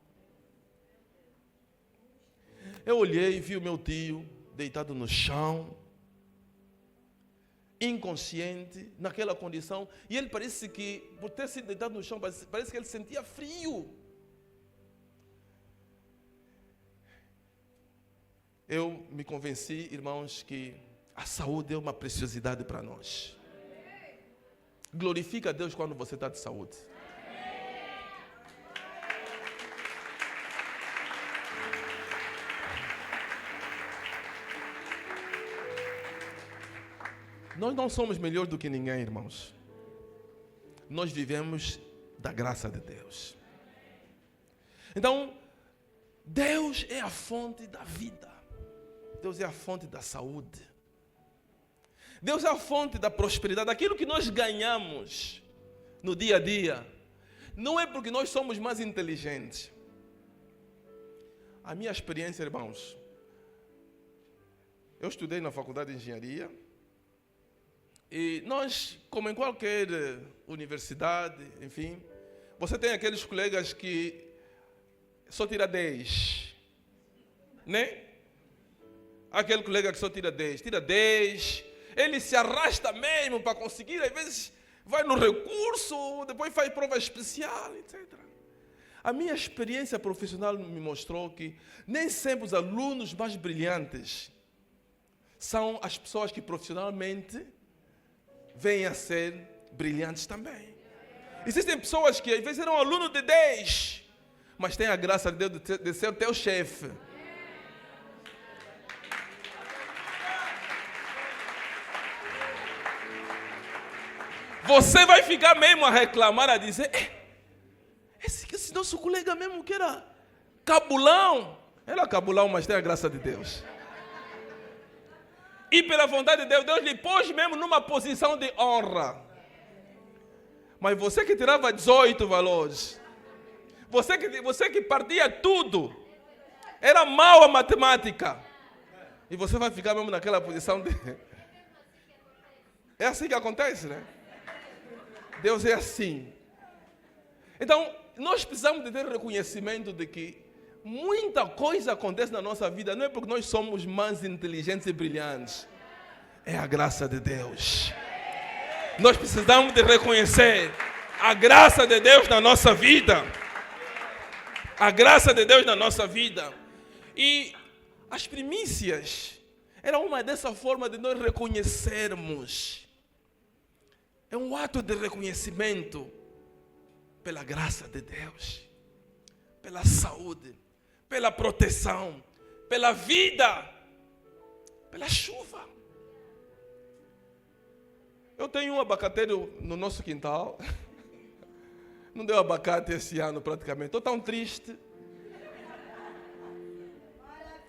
Eu olhei e vi o meu tio deitado no chão, inconsciente, naquela condição. E ele parece que, por ter sido deitado no chão, parece que ele sentia frio. Eu me convenci, irmãos, que a saúde é uma preciosidade para nós. Glorifica a Deus quando você está de saúde. Nós não somos melhores do que ninguém, irmãos. Nós vivemos da graça de Deus. Então, Deus é a fonte da vida. Deus é a fonte da saúde. Deus é a fonte da prosperidade. Aquilo que nós ganhamos no dia a dia, não é porque nós somos mais inteligentes. A minha experiência, irmãos, eu estudei na faculdade de engenharia e nós, como em qualquer universidade, enfim, você tem aqueles colegas que só tira 10, né? Aquele colega que só tira 10, ele se arrasta mesmo para conseguir, às vezes vai no recurso, depois faz prova especial, etc. A minha experiência profissional me mostrou que nem sempre os alunos mais brilhantes são as pessoas que profissionalmente vêm a ser brilhantes também. Existem pessoas que às vezes eram alunos de 10, mas têm a graça de Deus de ser o teu chefe. Você vai ficar mesmo a reclamar, a dizer, esse nosso colega mesmo que era cabulão. Era cabulão, mas tem a graça de Deus. E pela vontade de Deus, Deus lhe pôs mesmo numa posição de honra. Mas você que tirava 18 valores, você que partia tudo, era mau a matemática. E você vai ficar mesmo naquela posição de... É assim que acontece, né? Deus é assim. Então, nós precisamos de ter reconhecimento de que muita coisa acontece na nossa vida, não é porque nós somos mais inteligentes e brilhantes. É a graça de Deus. Nós precisamos de reconhecer a graça de Deus na nossa vida. A graça de Deus na nossa vida. E as primícias eram uma dessa forma de nós reconhecermos. É um ato de reconhecimento pela graça de Deus, pela saúde, pela proteção, pela vida, pela chuva. Eu tenho um abacateiro no nosso quintal. Não deu abacate esse ano praticamente. Estou tão triste.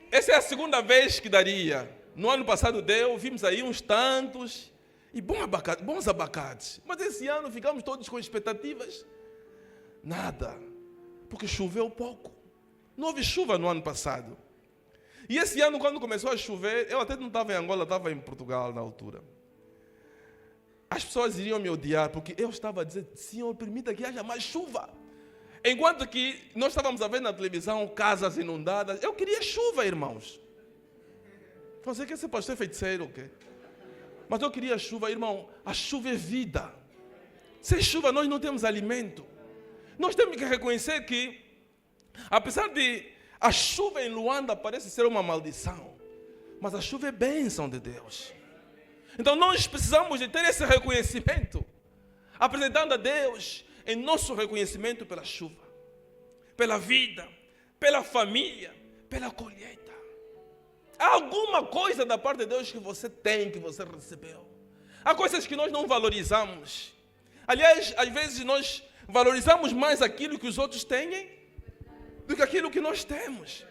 Essa é a segunda vez que daria. No ano passado deu, vimos aí uns tantos. E bons abacates. Mas esse ano ficamos todos com expectativas. Nada. Porque choveu pouco. Não houve chuva no ano passado. E esse ano, quando começou a chover, eu até não estava em Angola, estava em Portugal na altura. As pessoas iriam me odiar, porque eu estava a dizer, Senhor, permita que haja mais chuva. Enquanto que nós estávamos a ver na televisão casas inundadas, eu queria chuva, irmãos. Você quer ser pastor feiticeiro, o quê? Mas eu queria chuva, irmão. A chuva é vida. Sem chuva nós não temos alimento. Nós temos que reconhecer que, apesar de a chuva em Luanda parece ser uma maldição, mas a chuva é bênção de Deus. Então nós precisamos de ter esse reconhecimento, apresentando a Deus em nosso reconhecimento pela chuva, pela vida, pela família, pela colheita. Há alguma coisa da parte de Deus que você tem, que você recebeu. Há coisas que nós não valorizamos. Aliás, às vezes nós valorizamos mais aquilo que os outros têm do que aquilo que nós temos.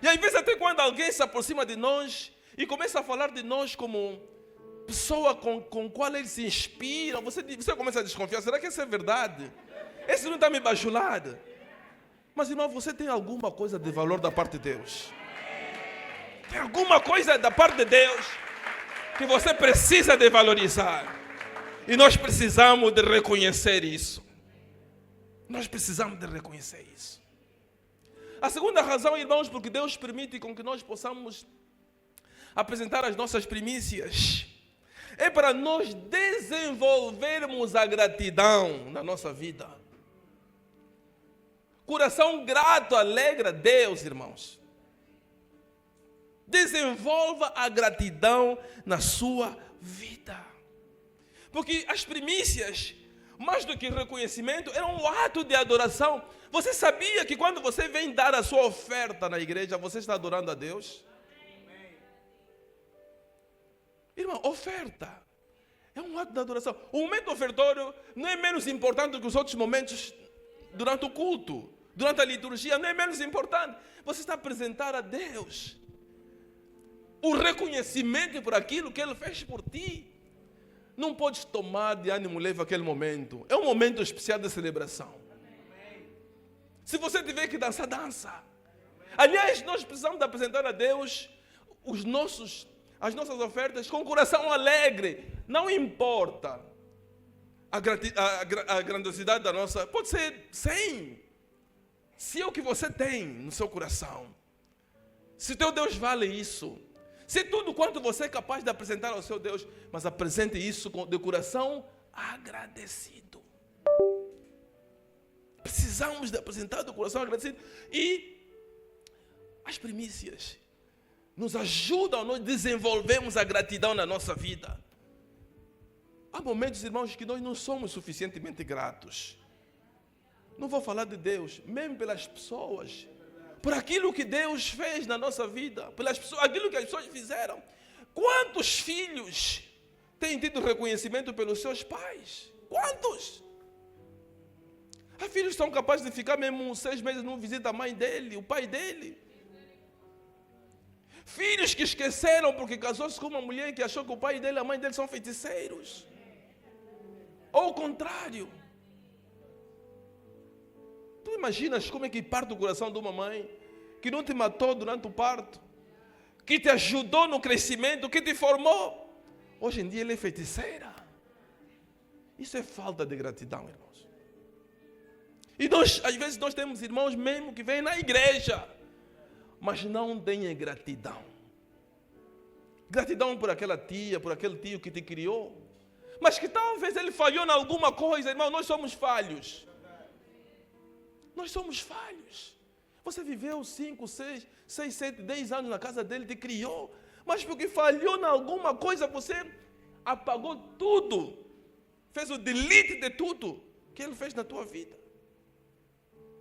E às vezes até quando alguém se aproxima de nós e começa a falar de nós como pessoa com qual ele se inspira, você começa a desconfiar, será que isso é verdade? Esse não está me bajulado. Mas irmão, você tem alguma coisa de valor da parte de Deus? Tem alguma coisa da parte de Deus que você precisa de valorizar. E nós precisamos de reconhecer isso. Nós precisamos de reconhecer isso. A segunda razão, irmãos, porque Deus permite com que nós possamos apresentar as nossas primícias, é para nós desenvolvermos a gratidão na nossa vida. Coração grato alegra Deus, irmãos. Desenvolva a gratidão na sua vida. Porque as primícias, mais do que reconhecimento, eram um ato de adoração. Você sabia que quando você vem dar a sua oferta na igreja, você está adorando a Deus? Irmão, oferta É um ato de adoração. O momento ofertório não é menos importante do que os outros momentos durante o culto, durante a liturgia, não é menos importante. Você está a apresentar a Deus o reconhecimento por aquilo que Ele fez por ti. Não podes tomar de ânimo leve aquele momento. É um momento especial de celebração. Se você tiver que dançar, dança. Aliás, nós precisamos de apresentar a Deus as nossas ofertas com o coração alegre. Não importa a grandiosidade da nossa. Pode ser 100. Se é o que você tem no seu coração. Se teu Deus vale isso. Se tudo quanto você é capaz de apresentar ao seu Deus, mas apresente isso de coração agradecido. Precisamos de apresentar do coração agradecido. E as primícias nos ajudam a nós desenvolvermos a gratidão na nossa vida. Há momentos, irmãos, que nós não somos suficientemente gratos. Não vou falar de Deus, mesmo pelas pessoas. Por aquilo que Deus fez na nossa vida, pelas pessoas, aquilo que as pessoas fizeram. Quantos filhos têm tido reconhecimento pelos seus pais? Quantos? Há filhos que são capazes de ficar mesmo 6 meses numa visita à mãe dele, o pai dele. Filhos que esqueceram porque casou-se com uma mulher que achou que o pai dele e a mãe dele são feiticeiros. Ou o contrário. Tu imaginas como é que parte o coração de uma mãe que não te matou durante o parto, que te ajudou no crescimento, que te formou. Hoje em dia ele é feiticeira. Isso é falta de gratidão, irmãos. E nós, às vezes, nós temos irmãos mesmo que vêm na igreja, mas não têm gratidão. Gratidão por aquela tia, por aquele tio que te criou, mas que talvez ele falhou em alguma coisa, irmão. Nós somos falhos. Nós somos falhos. Você viveu 5, 6, 7, 10 anos na casa dele, te criou, mas porque falhou em alguma coisa, você apagou tudo, fez o delete de tudo que ele fez na tua vida.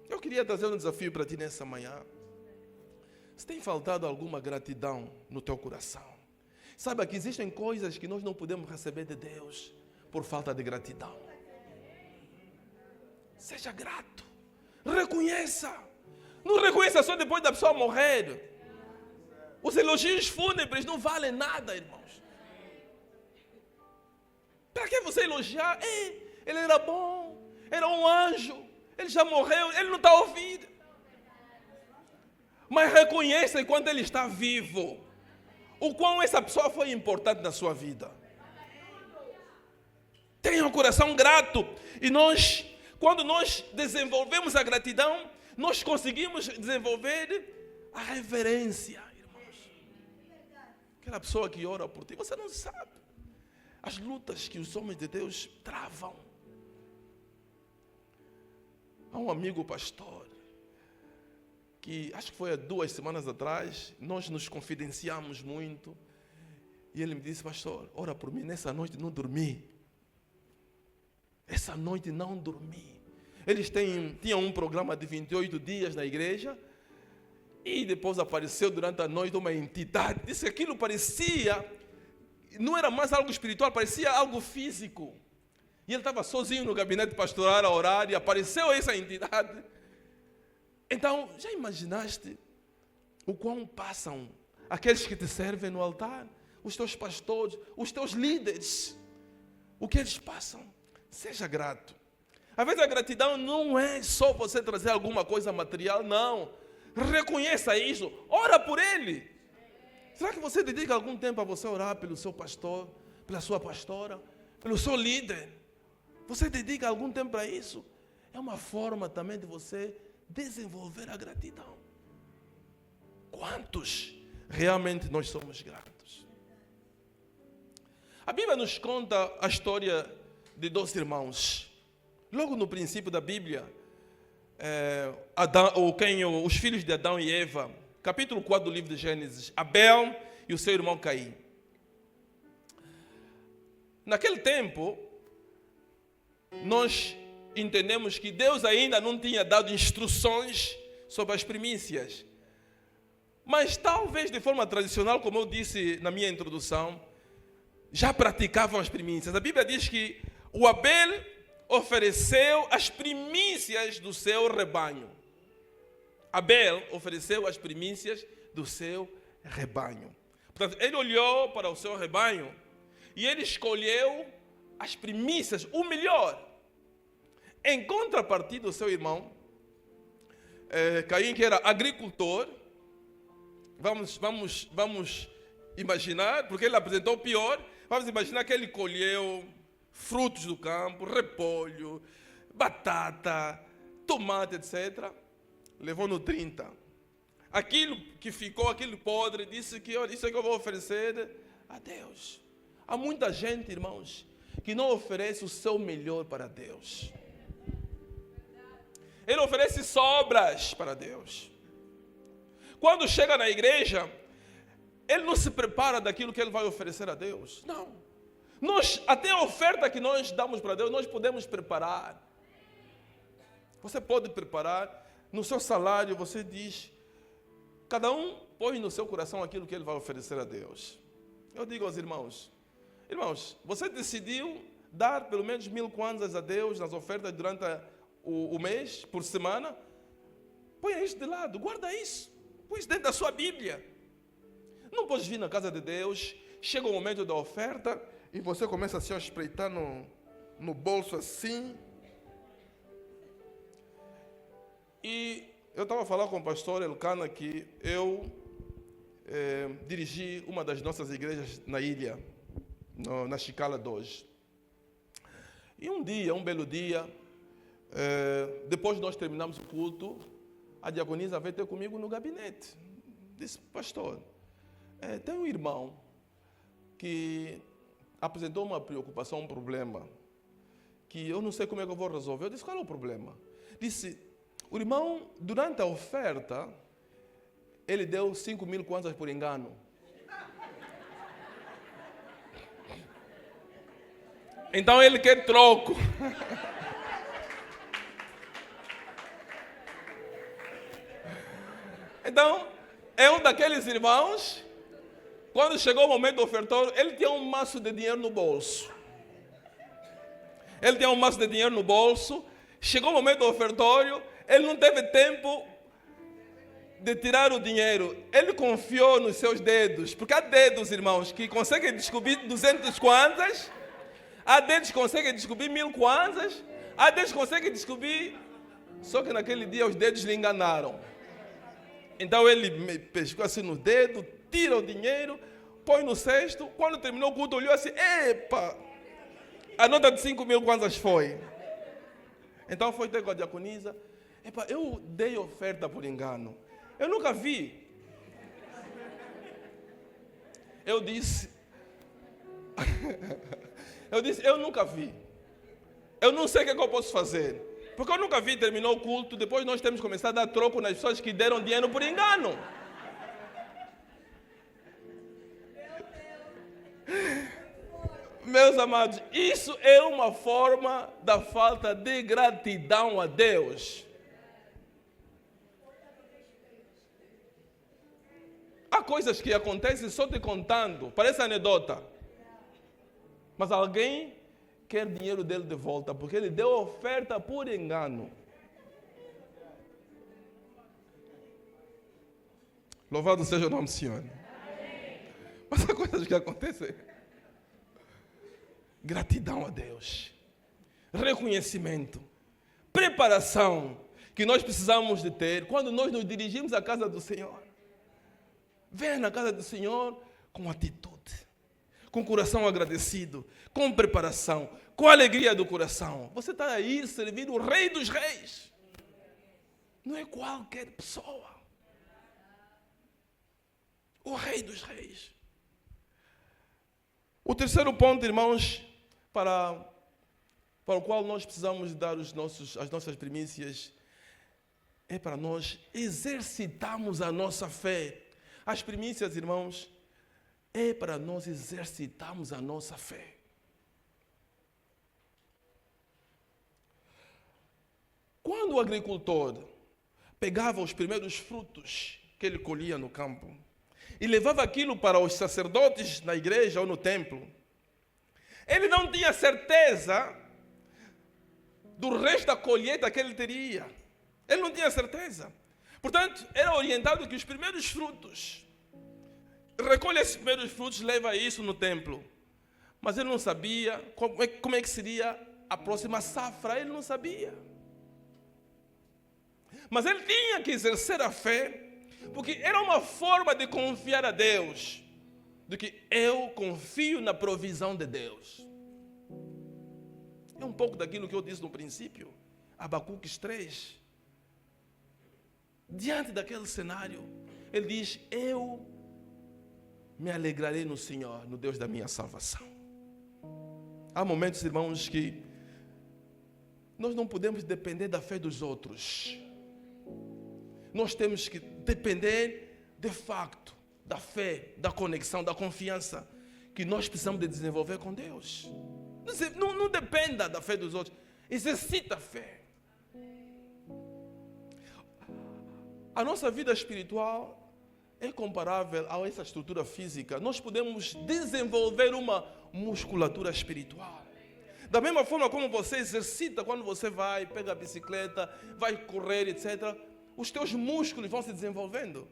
Eu queria trazer um desafio para ti nessa manhã. Se tem faltado alguma gratidão no teu coração, saiba que existem coisas que nós não podemos receber de Deus por falta de gratidão. Seja grato. Reconheça. Não reconheça só depois da pessoa morrer. Os elogios fúnebres não valem nada, irmãos. Para que você elogiar? Ele era bom, era um anjo, ele já morreu, ele não está ouvindo. Mas reconheça enquanto ele está vivo o quão essa pessoa foi importante na sua vida. Tenha um coração grato. E quando nós desenvolvemos a gratidão, nós conseguimos desenvolver a reverência, irmãos. Aquela pessoa que ora por ti, você não sabe as lutas que os homens de Deus travam. Há um amigo pastor que, acho que foi há 2 semanas atrás, nós nos confidenciamos muito, e ele me disse: pastor, ora por mim, nessa noite não dormi. Essa noite não dormi. Eles tinham um programa de 28 dias na igreja, e depois apareceu durante a noite uma entidade. Disse que aquilo parecia, não era mais algo espiritual, parecia algo físico. E ele estava sozinho no gabinete pastoral a orar, e apareceu essa entidade. Então, já imaginaste o quão passam aqueles que te servem no altar, os teus pastores, os teus líderes, o que eles passam? Seja grato. Às vezes a gratidão não é só você trazer alguma coisa material, não. Reconheça isso, ora por ele. Será que você dedica algum tempo a você orar pelo seu pastor, pela sua pastora, pelo seu líder? Você dedica algum tempo para isso? É uma forma também de você desenvolver a gratidão. Quantos realmente nós somos gratos? A Bíblia nos conta a história de 2 irmãos. Logo no princípio da Bíblia, os filhos de Adão e Eva, capítulo 4 do livro de Gênesis, Abel e o seu irmão Caim. Naquele tempo, nós entendemos que Deus ainda não tinha dado instruções sobre as primícias. Mas talvez de forma tradicional, como eu disse na minha introdução, já praticavam as primícias. A Bíblia diz que o Abel ofereceu as primícias do seu rebanho. Abel ofereceu as primícias do seu rebanho. Portanto, ele olhou para o seu rebanho e ele escolheu as primícias, o melhor. Em contrapartida, o seu irmão, Caim, que era agricultor, vamos imaginar, porque ele apresentou o pior, vamos imaginar que ele colheu frutos do campo, repolho, batata, tomate, etc. Levou no 30. Aquilo que ficou, aquilo podre, disse que olha, isso é que eu vou oferecer a Deus. Há muita gente, irmãos, que não oferece o seu melhor para Deus. Ele oferece sobras para Deus. Quando chega na igreja, ele não se prepara daquilo que ele vai oferecer a Deus. Não. Até a oferta que nós damos para Deus, nós podemos preparar. Você pode preparar. No seu salário, você diz, cada um põe no seu coração aquilo que ele vai oferecer a Deus. Eu digo aos irmãos, você decidiu dar pelo menos 1000 kwanzas a Deus nas ofertas durante o mês, por semana? Põe isso de lado, guarda isso, põe isso dentro da sua Bíblia. Não podes vir na casa de Deus, chega o momento da oferta e você começa assim a espreitar no bolso assim. E eu estava falando com o pastor Elcana que eu dirigi uma das nossas igrejas na ilha, na Chicala 2. E um belo dia, depois de nós terminamos o culto, a diaconisa veio ter comigo no gabinete. Disse, pastor, tem um irmão que apresentou uma preocupação, um problema, que eu não sei como é que eu vou resolver. Eu disse, qual é o problema? Disse, o irmão, durante a oferta, ele deu 5.000 kwanzas por engano. Então ele quer troco. Então, é um daqueles irmãos, quando chegou o momento do ofertório, ele tinha um maço de dinheiro no bolso. Chegou o momento do ofertório, ele não teve tempo de tirar o dinheiro. Ele confiou nos seus dedos. Porque há dedos, irmãos, que conseguem descobrir 200 kwanzas. Há dedos que conseguem descobrir 1000 kwanzas. Há dedos que conseguem descobrir... Só que naquele dia os dedos lhe enganaram. Então ele me pescou assim no dedo, tira o dinheiro, põe no cesto. Quando terminou o culto, olhou assim, epa, a nota de 5.000 kwanzas foi. Então foi ter com a diaconisa. Epa, eu dei oferta por engano. Eu nunca vi. Eu disse, eu nunca vi. Eu não sei o que eu posso fazer. Porque eu nunca vi, terminou o culto, depois nós temos que começar a dar troco nas pessoas que deram dinheiro por engano. Meus amados, isso é uma forma da falta de gratidão a Deus. Há coisas que acontecem só te contando, parece anedota. Mas alguém quer dinheiro dele de volta, porque ele deu oferta por engano. Louvado seja o nome do Senhor. Mas há coisas que acontecem. Gratidão a Deus. Reconhecimento. Preparação que nós precisamos de ter quando nós nos dirigimos à casa do Senhor. Venha na casa do Senhor com atitude, com coração agradecido, com preparação, com alegria do coração. Você está aí servindo o Rei dos Reis. Não é qualquer pessoa. O Rei dos Reis. O terceiro ponto, irmãos, para o qual nós precisamos dar as nossas primícias, é para nós exercitarmos a nossa fé. As primícias, irmãos, é para nós exercitarmos a nossa fé. Quando o agricultor pegava os primeiros frutos que ele colhia no campo e levava aquilo para os sacerdotes na igreja ou no templo, Ele não tinha certeza do resto da colheita que ele teria. Ele não tinha certeza. Portanto, era orientado que os primeiros frutos, recolhe esses primeiros frutos, leva isso no templo. Mas ele não sabia como é que seria a próxima safra, ele não sabia. Mas ele tinha que exercer a fé, porque era uma forma de confiar a Deus, de que eu confio na provisão de Deus. É um pouco daquilo que eu disse no princípio, Abacuques 3. Diante daquele cenário, ele diz: eu me alegrarei no Senhor, no Deus da minha salvação. Há momentos, irmãos, que nós não podemos depender da fé dos outros. Nós temos que depender, de facto, da fé, da conexão, da confiança que nós precisamos de desenvolver com Deus. Não dependa da fé dos outros. Exercita a fé. A nossa vida espiritual é comparável a essa estrutura física. Nós podemos desenvolver uma musculatura espiritual. Da mesma forma como você exercita quando você vai, pega a bicicleta, vai correr, etc. Os teus músculos vão se desenvolvendo.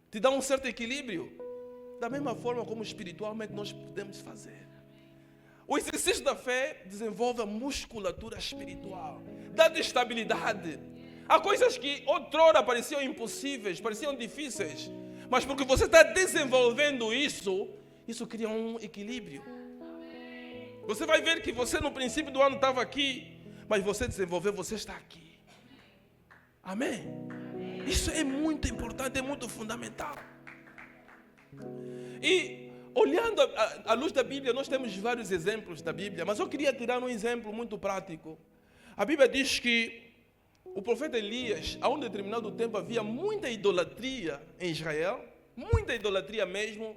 Te dá um certo equilíbrio. Da mesma forma como espiritualmente nós podemos fazer. O exercício da fé desenvolve a musculatura espiritual. Dá-te estabilidade. Há coisas que outrora pareciam impossíveis, pareciam difíceis. Mas porque você está desenvolvendo isso cria um equilíbrio. Você vai ver que você no princípio do ano estava aqui, mas você desenvolveu, você está aqui. Amém? Isso é muito importante, é muito fundamental. E olhando à luz da Bíblia, nós temos vários exemplos da Bíblia, mas eu queria tirar um exemplo muito prático. A Bíblia diz que o profeta Elias, a um determinado tempo havia muita idolatria em Israel, muita idolatria mesmo,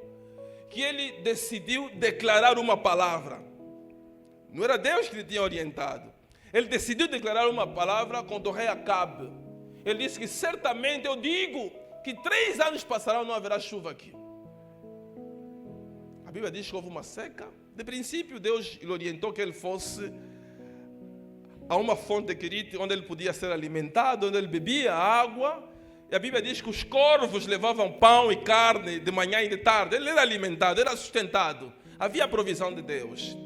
que ele decidiu declarar uma palavra. Não era Deus que lhe tinha orientado. Ele decidiu declarar uma palavra contra o rei Acabe. Ele disse que certamente eu digo que 3 anos passarão e não haverá chuva aqui. A Bíblia diz que houve uma seca. De princípio, Deus lhe orientou que ele fosse a uma fonte de Querite, onde ele podia ser alimentado, onde ele bebia água. E a Bíblia diz que os corvos levavam pão e carne de manhã e de tarde. Ele era alimentado, era sustentado. Havia a provisão de Deus.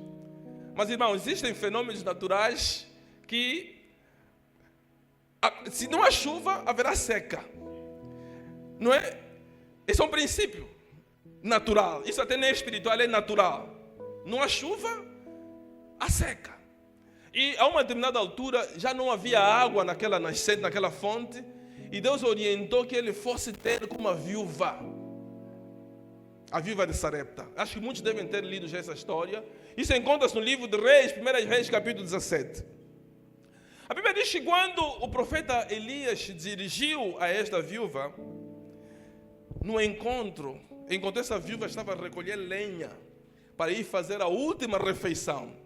Mas, irmãos, existem fenômenos naturais que, se não há chuva, haverá seca. Não é? Esse é um princípio natural. Isso até nem é espiritual, é natural. Não há chuva, há seca. E a uma determinada altura já não havia água naquela nascente, naquela fonte. E Deus orientou que ele fosse ter com uma viúva. A viúva de Sarepta. Acho que muitos devem ter lido já essa história. Isso encontra-se no livro de Reis, 1 Reis, capítulo 17. A Bíblia diz que quando o profeta Elias se dirigiu a esta viúva, no encontro, enquanto essa viúva estava a recolher lenha para ir fazer a última refeição,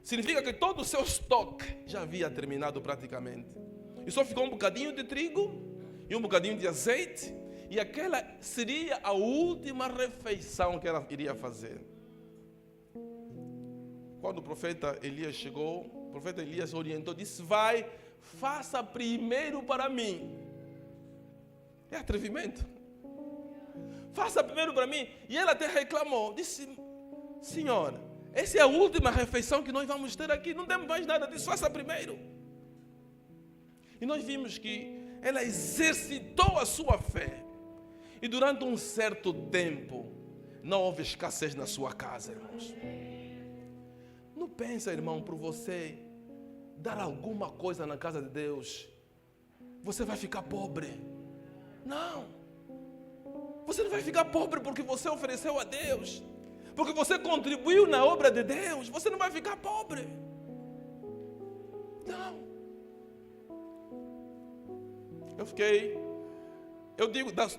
significa que todo o seu estoque já havia terminado praticamente. E só ficou um bocadinho de trigo e um bocadinho de azeite. E aquela seria a última refeição que ela iria fazer. Quando o profeta Elias chegou, o profeta Elias orientou, disse: vai, faça primeiro para mim. É atrevimento. Faça primeiro para mim. E ela até reclamou, disse: Senhora, essa é a última refeição que nós vamos ter aqui, não temos mais nada disso, faça primeiro. E nós vimos que ela exercitou a sua fé. E durante um certo tempo, não houve escassez na sua casa, irmãos. Não pensa, irmão, por você dar alguma coisa na casa de Deus, você vai ficar pobre. Não. Você não vai ficar pobre porque você ofereceu a Deus. Porque você contribuiu na obra de Deus. Você não vai ficar pobre. Não.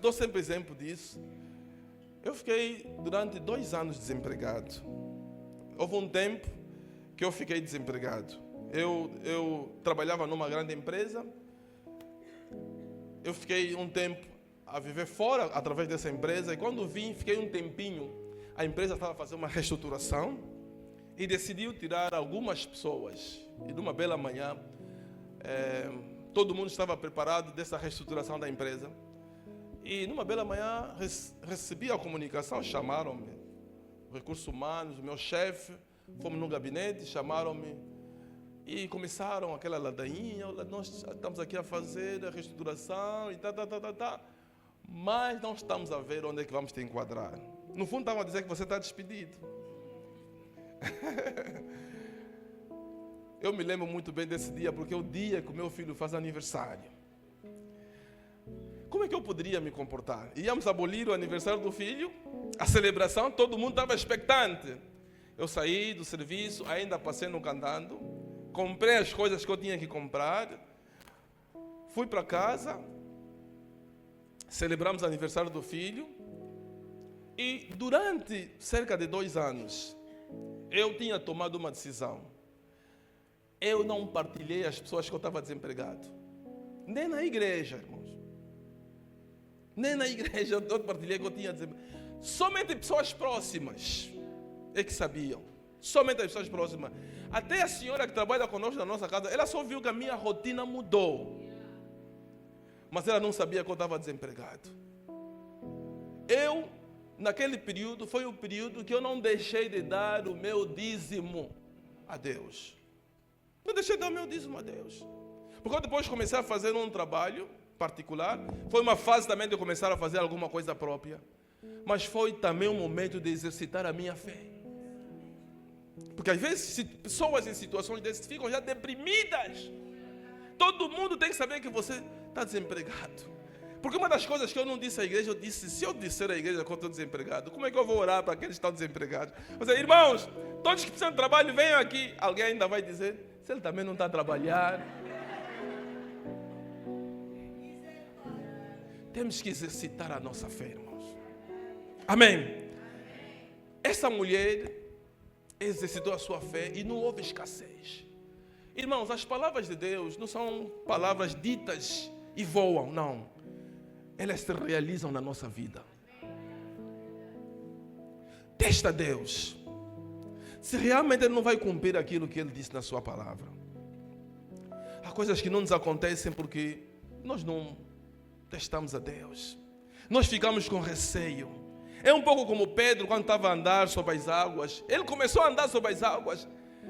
Dou sempre exemplo disso. Eu fiquei durante 2 anos desempregado. Houve um tempo que eu fiquei desempregado. Eu trabalhava numa grande empresa. Eu fiquei um tempo a viver fora através dessa empresa. E quando vim, fiquei um tempinho. A empresa estava fazendo uma reestruturação. e decidiu tirar algumas pessoas. E numa bela manhã, todo mundo estava preparado dessa reestruturação da empresa. E numa bela manhã, recebi a comunicação, chamaram-me, recursos humanos, o meu chefe, fomos no gabinete, chamaram-me e começaram aquela ladainha, nós estamos aqui a fazer a reestruturação e tá. Mas não estamos a ver onde é que vamos te enquadrar. No fundo, estavam a dizer que você está despedido. Eu me lembro muito bem desse dia, porque é o dia que o meu filho faz aniversário. Como é que eu poderia me comportar? Íamos abolir o aniversário do filho, a celebração, todo mundo estava expectante. Eu saí do serviço, ainda passei no candando, comprei as coisas que eu tinha que comprar, fui para casa, celebramos o aniversário do filho, e durante cerca de 2 anos, eu tinha tomado uma decisão. Eu não partilhei as pessoas que eu estava desempregado. Nem na igreja, irmãos. Nem na igreja eu partilhei que eu tinha desempregado. Somente pessoas próximas é que sabiam. Somente as pessoas próximas. Até a senhora que trabalha conosco na nossa casa, ela só viu que a minha rotina mudou. Mas ela não sabia que eu estava desempregado. Naquele período, foi o período que eu não deixei de dar o meu dízimo a Deus. Não deixei de dar o meu dízimo a Deus. Porque eu depois comecei a fazer um trabalho particular. Foi uma fase também de começar a fazer alguma coisa própria. Mas foi também um momento de exercitar a minha fé. Porque às vezes pessoas em situações dessas ficam já deprimidas. Todo mundo tem que saber que você está desempregado. Porque uma das coisas que eu não disse à igreja, eu disse, se eu disser à igreja que eu estou desempregado, como é que eu vou orar para aqueles que estão desempregados? Ou seja, irmãos, todos que precisam de trabalho, venham aqui. Alguém ainda vai dizer, se ele também não está a trabalhar. Temos que exercitar a nossa fé, irmãos. Amém. Essa mulher exercitou a sua fé e não houve escassez. Irmãos, as palavras de Deus não são palavras ditas e voam, não. Elas se realizam na nossa vida. Testa Deus. Se realmente Ele não vai cumprir aquilo que Ele disse na sua palavra. Há coisas que não nos acontecem porque nós não testamos a Deus. Nós ficamos com receio. É um pouco como Pedro quando estava a andar sobre as águas. Ele começou a andar sobre as águas,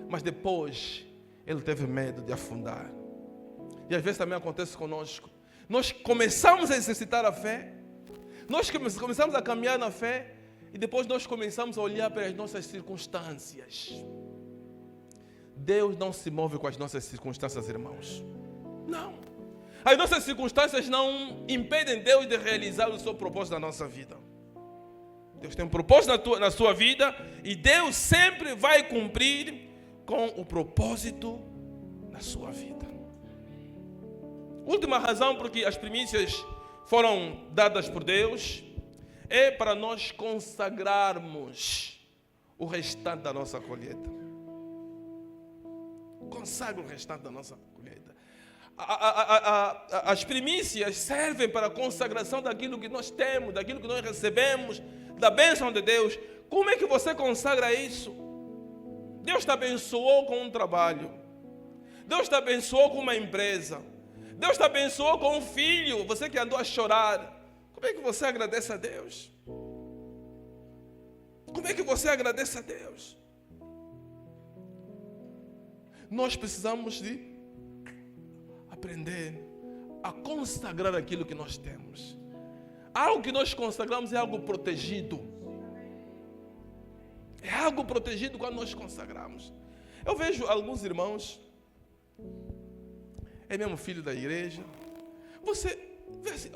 mas depois ele teve medo de afundar. E às vezes também acontece conosco. Nós começamos a exercitar a fé, nós começamos a caminhar na fé, e depois nós começamos a olhar para as nossas circunstâncias. Deus não se move com as nossas circunstâncias, irmãos. Não. As nossas circunstâncias não impedem Deus de realizar o seu propósito na nossa vida. Deus tem um propósito na sua vida, e Deus sempre vai cumprir com o propósito na sua vida. Última razão porque as primícias foram dadas por Deus é para nós consagrarmos o restante da nossa colheita. Consagra o restante da nossa colheita. As primícias servem para a consagração daquilo que nós temos, daquilo que nós recebemos, da bênção de Deus. Como é que você consagra isso? Deus te abençoou com um trabalho. Deus te abençoou com uma empresa. Deus te abençoou com um filho, você que andou a chorar. Como é que você agradece a Deus? Como é que você agradece a Deus? Nós precisamos de aprender a consagrar aquilo que nós temos. Algo que nós consagramos é algo protegido. É algo protegido quando nós consagramos. Eu vejo alguns irmãos, é mesmo filho da igreja. Você vê assim,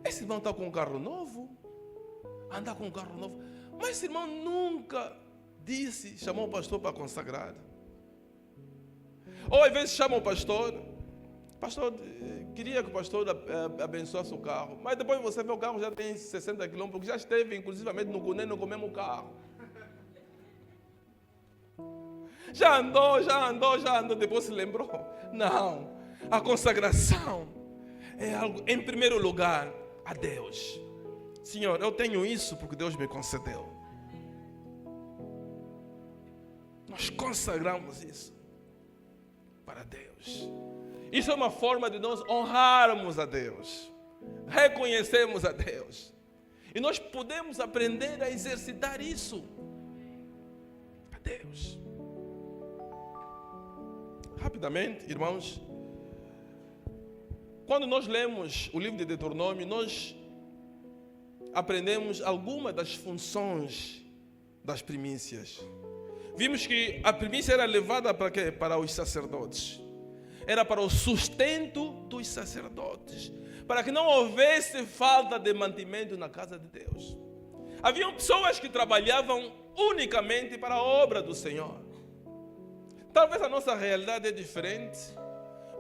esse irmão está com um carro novo, anda com um carro novo, mas esse irmão nunca chamou o pastor para consagrar. Ou às vezes chama o pastor, queria que o pastor abençoasse o carro, mas depois você vê o carro já tem 60 km, porque já esteve inclusivamente no Cuneno com o mesmo carro. Já andou, depois se lembrou. Não, a consagração é algo, em primeiro lugar, a Deus. Senhor, eu tenho isso porque Deus me concedeu. Nós consagramos isso para Deus. Isso é uma forma de nós honrarmos a Deus, reconhecermos a Deus. E nós podemos aprender a exercitar isso a Deus. Rapidamente, irmãos, quando nós lemos o livro de Deuteronômio, nós aprendemos algumas das funções das primícias. Vimos que a primícia era levada para quê? Para os sacerdotes. Era para o sustento dos sacerdotes, para que não houvesse falta de mantimento na casa de Deus. Haviam pessoas que trabalhavam unicamente para a obra do Senhor. Talvez a nossa realidade é diferente,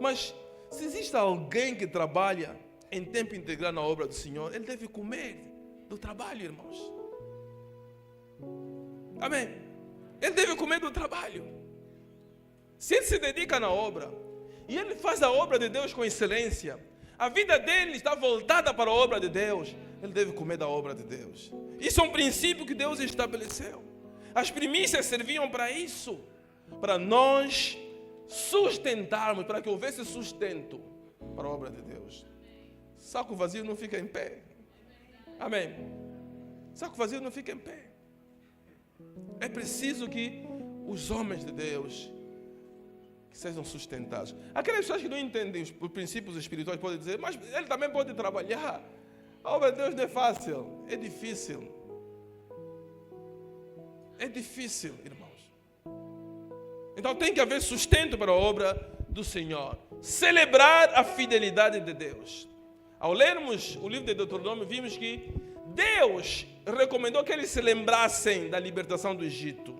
mas se existe alguém que trabalha em tempo integral na obra do Senhor, ele deve comer do trabalho, irmãos. Amém? Ele deve comer do trabalho. Se ele se dedica na obra e ele faz a obra de Deus com excelência, a vida dele está voltada para a obra de Deus, ele deve comer da obra de Deus. Isso é um princípio que Deus estabeleceu. As primícias serviam para isso, para nós sustentarmos, para que houvesse sustento para a obra de Deus. Saco vazio não fica em pé. Amém? Saco vazio não fica em pé. É preciso que os homens de Deus que sejam sustentados. Aquelas pessoas que não entendem os princípios espirituais podem dizer, mas ele também pode trabalhar. A obra de Deus não é fácil, é difícil. É difícil, irmãos. Então tem que haver sustento para a obra do Senhor. Celebrar a fidelidade de Deus. Ao lermos o livro de Deuteronômio, vimos que Deus recomendou que eles se lembrassem da libertação do Egito.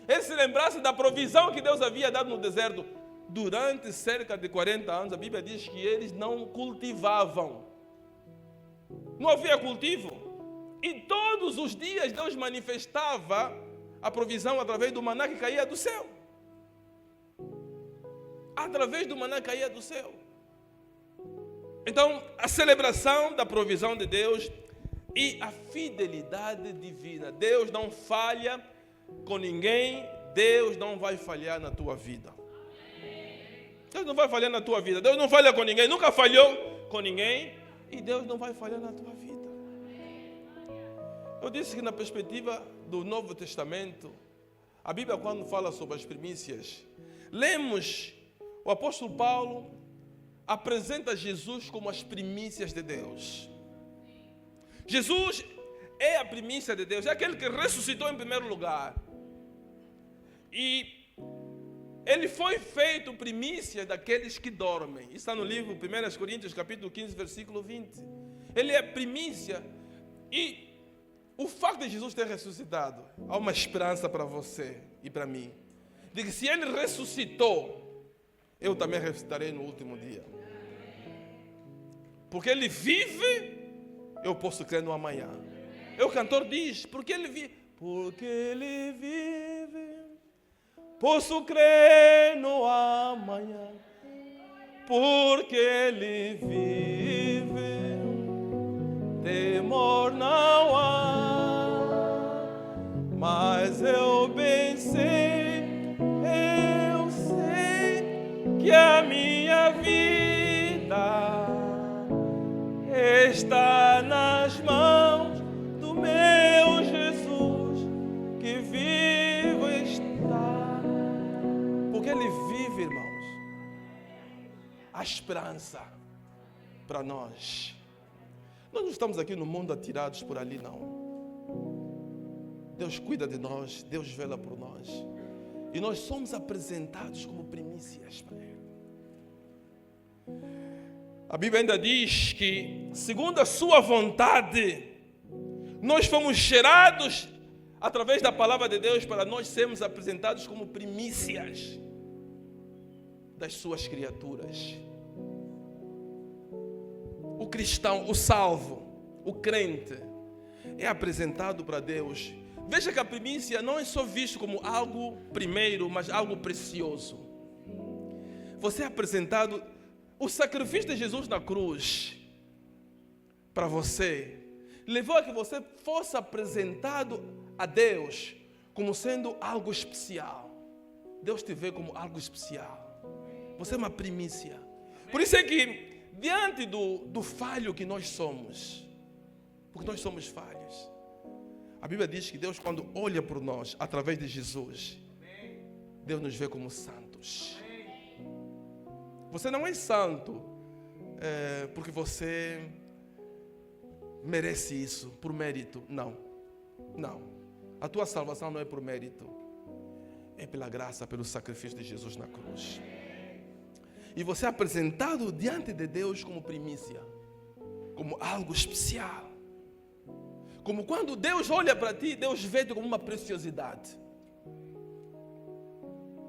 Eles se lembrassem da provisão que Deus havia dado no deserto. Durante cerca de 40 anos, a Bíblia diz que eles não cultivavam. Não havia cultivo. E todos os dias Deus manifestava a provisão através do maná que caía do céu. Através do maná que caía do céu. Então, a celebração da provisão de Deus e a fidelidade divina. Deus não falha com ninguém, Deus não vai falhar na tua vida. Deus não vai falhar na tua vida. Deus não falha com ninguém, nunca falhou com ninguém e Deus não vai falhar na tua vida. Eu disse que na perspectiva do Novo Testamento, a Bíblia quando fala sobre as primícias, lemos o apóstolo Paulo apresenta Jesus como as primícias de Deus. Jesus é a primícia de Deus, é aquele que ressuscitou em primeiro lugar. E ele foi feito primícia daqueles que dormem. Isso está no livro 1 Coríntios, capítulo 15, versículo 20. Ele é primícia. E o fato de Jesus ter ressuscitado, há uma esperança para você e para mim. De que se ele ressuscitou, eu também ressuscitarei no último dia. Porque ele vive, eu posso crer no amanhã. O cantor diz, porque ele vive, posso crer no amanhã. Porque ele vive, temor não há. Mas eu bem sei, eu sei que a minha vida está nas mãos do meu Jesus, que vivo está. Porque ele vive, irmãos, a esperança para nós. Nós não estamos aqui no mundo atirados por ali, não. Deus cuida de nós, Deus vela por nós. E nós somos apresentados como primícias para Ele. A Bíblia ainda diz que, segundo a sua vontade, nós fomos gerados através da palavra de Deus para nós sermos apresentados como primícias das suas criaturas. O cristão, o salvo, o crente, é apresentado para Deus. Veja que a primícia não é só visto como algo primeiro, mas algo precioso. Você é apresentado. O sacrifício de Jesus na cruz para você levou a que você fosse apresentado a Deus como sendo algo especial. Deus te vê como algo especial. Você é uma primícia. Por isso é que, diante do falho que nós somos, porque nós somos falhos, a Bíblia diz que Deus, quando olha por nós, através de Jesus, Deus nos vê como santos. Você não é santo porque você merece isso, por mérito. Não. Não. A tua salvação não é por mérito. É pela graça, pelo sacrifício de Jesus na cruz. E você é apresentado diante de Deus como primícia, como algo especial. Como quando Deus olha para ti, Deus vê-te como uma preciosidade.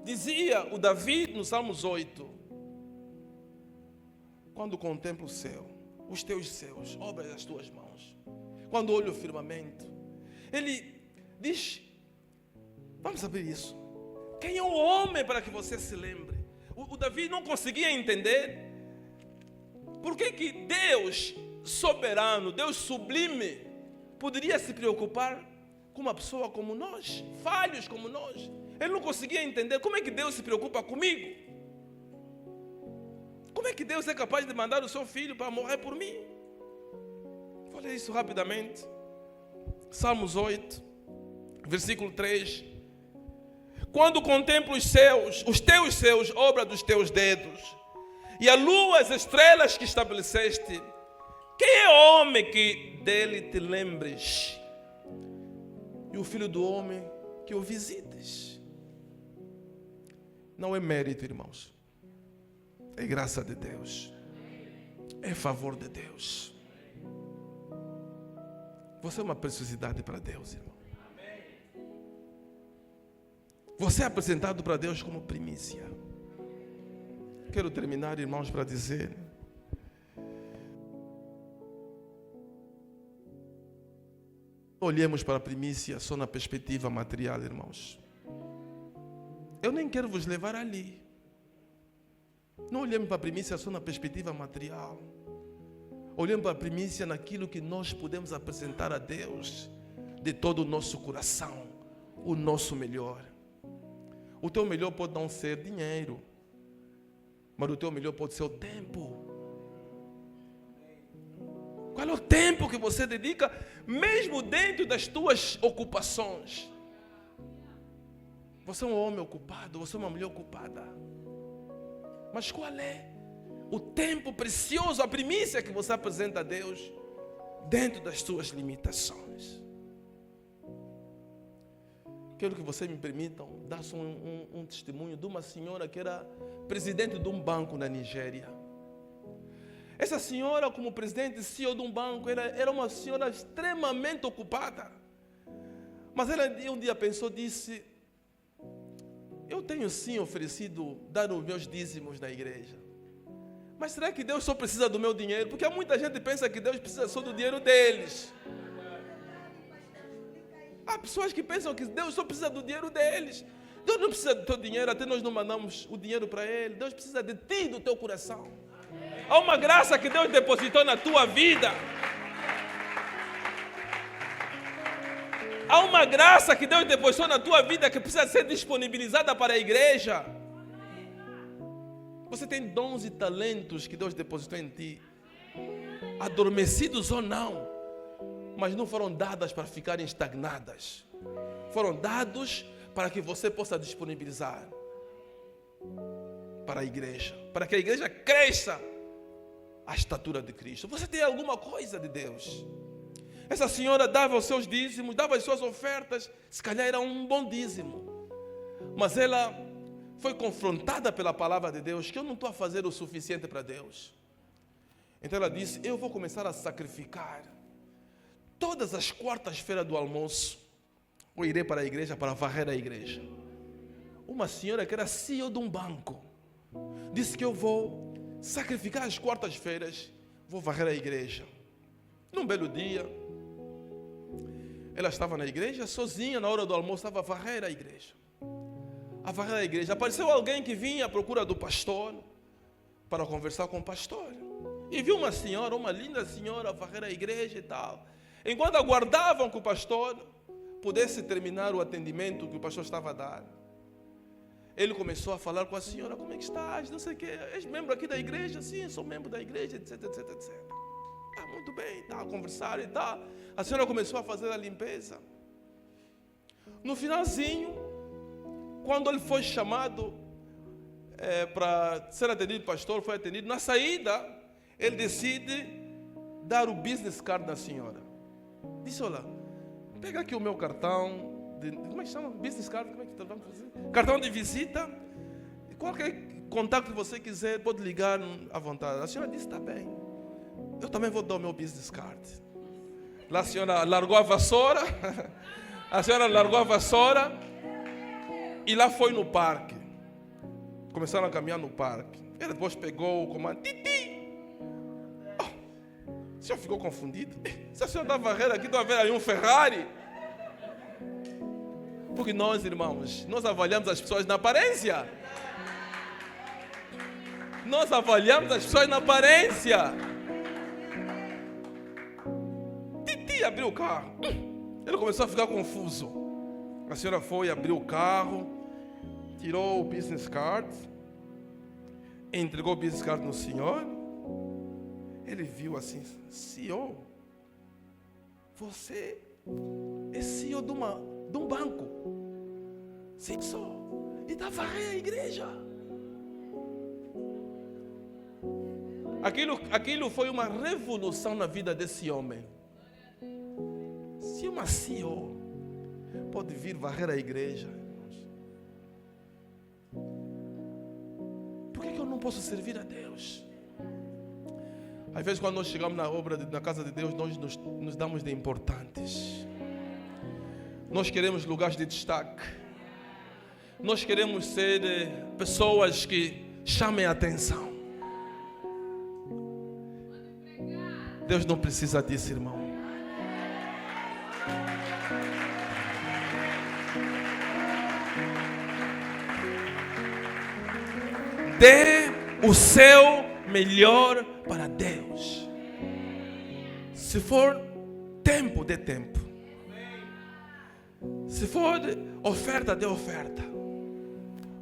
Dizia o Davi no Salmos 8: quando contemplo o céu, os teus céus, obras das tuas mãos, quando olho o firmamento, ele diz, vamos abrir isso, quem é o homem para que você se lembre? O Davi não conseguia entender por que Deus soberano, Deus sublime, poderia se preocupar com uma pessoa como nós, falhos como nós. Ele não conseguia entender como é que Deus se preocupa comigo. Como é que Deus é capaz de mandar o seu filho para morrer por mim? Vou ler isso rapidamente. Salmos 8, versículo 3. Quando contemplo os céus, os teus céus, obra dos teus dedos, e a lua, as estrelas que estabeleceste, quem é o homem que dele te lembres? E o filho do homem que o visites? Não é mérito, irmãos. É graça de Deus. É favor de Deus. Você é uma preciosidade para Deus, irmão. Você é apresentado para Deus como primícia. Quero terminar, irmãos, para dizer: olhemos para a primícia só na perspectiva material, irmãos. Eu nem quero vos levar ali. Não olhemos para a primícia só na perspectiva material. Olhemos para a primícia naquilo que nós podemos apresentar a Deus de todo o nosso coração, o nosso melhor. O teu melhor pode não ser dinheiro, mas o teu melhor pode ser o tempo. Qual é o tempo que você dedica, mesmo dentro das tuas ocupações? Você é um homem ocupado, você é uma mulher ocupada. Mas qual é o tempo precioso, a primícia que você apresenta a Deus dentro das suas limitações? Quero que vocês me permitam dar um testemunho de uma senhora que era presidente de um banco na Nigéria. Essa senhora, como presidente e CEO de um banco, era uma senhora extremamente ocupada. Mas ela um dia pensou, disse: eu tenho sim oferecido dar os meus dízimos na igreja. Mas será que Deus só precisa do meu dinheiro? Porque muita gente pensa que Deus precisa só do dinheiro deles. Há pessoas que pensam que Deus só precisa do dinheiro deles. Deus não precisa do teu dinheiro, até nós não mandamos o dinheiro para Ele. Deus precisa de ti, do teu coração. Há uma graça que Deus depositou na tua vida. Há uma graça que Deus depositou na tua vida que precisa ser disponibilizada para a igreja. Você tem dons e talentos que Deus depositou em ti, adormecidos ou não, mas não foram dadas para ficarem estagnadas. Foram dados para que você possa disponibilizar para a igreja, para que a igreja cresça à estatura de Cristo. Você tem alguma coisa de Deus. Essa senhora dava os seus dízimos, dava as suas ofertas, se calhar era um bom dízimo. Mas ela foi confrontada pela palavra de Deus, que eu não estou a fazer o suficiente para Deus. Então ela disse: eu vou começar a sacrificar. Todas as quartas-feiras do almoço, eu irei para a igreja para varrer a igreja. Uma senhora que era CEO de um banco disse que eu vou sacrificar as quartas-feiras, vou varrer a igreja. Num belo dia, ela estava na igreja sozinha, na hora do almoço, estava a varrer a igreja. A varrer a igreja. Apareceu alguém que vinha à procura do pastor para conversar com o pastor. E viu uma senhora, uma linda senhora, a varrer a igreja e tal. Enquanto aguardavam que o pastor pudesse terminar o atendimento que o pastor estava a dar, ele começou a falar com a senhora: como é que estás? Não sei o quê. És membro aqui da igreja? Sim, sou membro da igreja, etc, etc, etc. Ah, muito bem, está a conversar e tal. A senhora começou a fazer a limpeza. No finalzinho, quando ele foi chamado para ser atendido, pastor, foi atendido. Na saída, ele decide dar o business card da senhora. Disse: olha, pega aqui o meu cartão. Como é que chama? Business card? Como é que vamos fazer? Cartão de visita. Qualquer contato que você quiser, pode ligar à vontade. A senhora disse: está bem. Eu também vou dar o meu business card. Lá a senhora largou a vassoura. A senhora largou a vassoura. E lá foi no parque. Começaram a caminhar no parque. Ele depois pegou o comando. Titi! Oh, o senhor ficou confundido. Se a senhora está varrendo aqui, está a ver aí um Ferrari. Porque nós, irmãos, nós avaliamos as pessoas na aparência. Nós avaliamos as pessoas na aparência. Titi abriu o carro. Ele começou a ficar confuso. A senhora foi, abriu o carro, tirou o business card, entregou o business card no senhor. Ele viu assim: CEO, você é CEO de um banco. Sim, sou. E está varrendo a igreja. Aquilo foi uma revolução na vida desse homem. Se uma CEO pode vir varrer a igreja, por que eu não posso servir a Deus? Às vezes, quando nós chegamos na casa de Deus, nós nos damos de importantes. Nós queremos lugares de destaque. Nós queremos ser pessoas que chamem a atenção. Deus não precisa disso, irmão. Dê o seu melhor para Deus. Se for tempo, dê tempo. Se for oferta, dê oferta.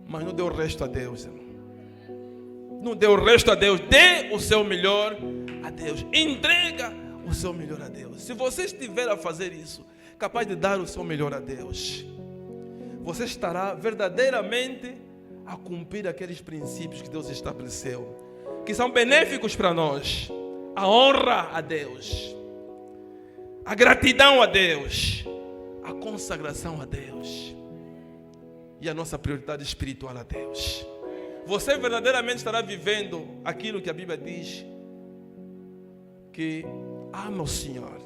Mas não dê o resto a Deus, irmão. Não dê o resto a Deus. Dê o seu melhor a Deus. Entrega o seu melhor a Deus. Se você estiver a fazer isso, capaz de dar o seu melhor a Deus, você estará verdadeiramente a cumprir aqueles princípios que Deus estabeleceu, que são benéficos para nós. A honra a Deus, a gratidão a Deus, a consagração a Deus e a nossa prioridade espiritual a Deus. Você verdadeiramente estará vivendo aquilo que a Bíblia diz, que ama o Senhor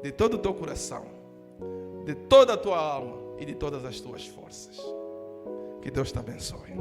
de todo o teu coração, de toda a tua alma e de todas as tuas forças. Que Deus te abençoe.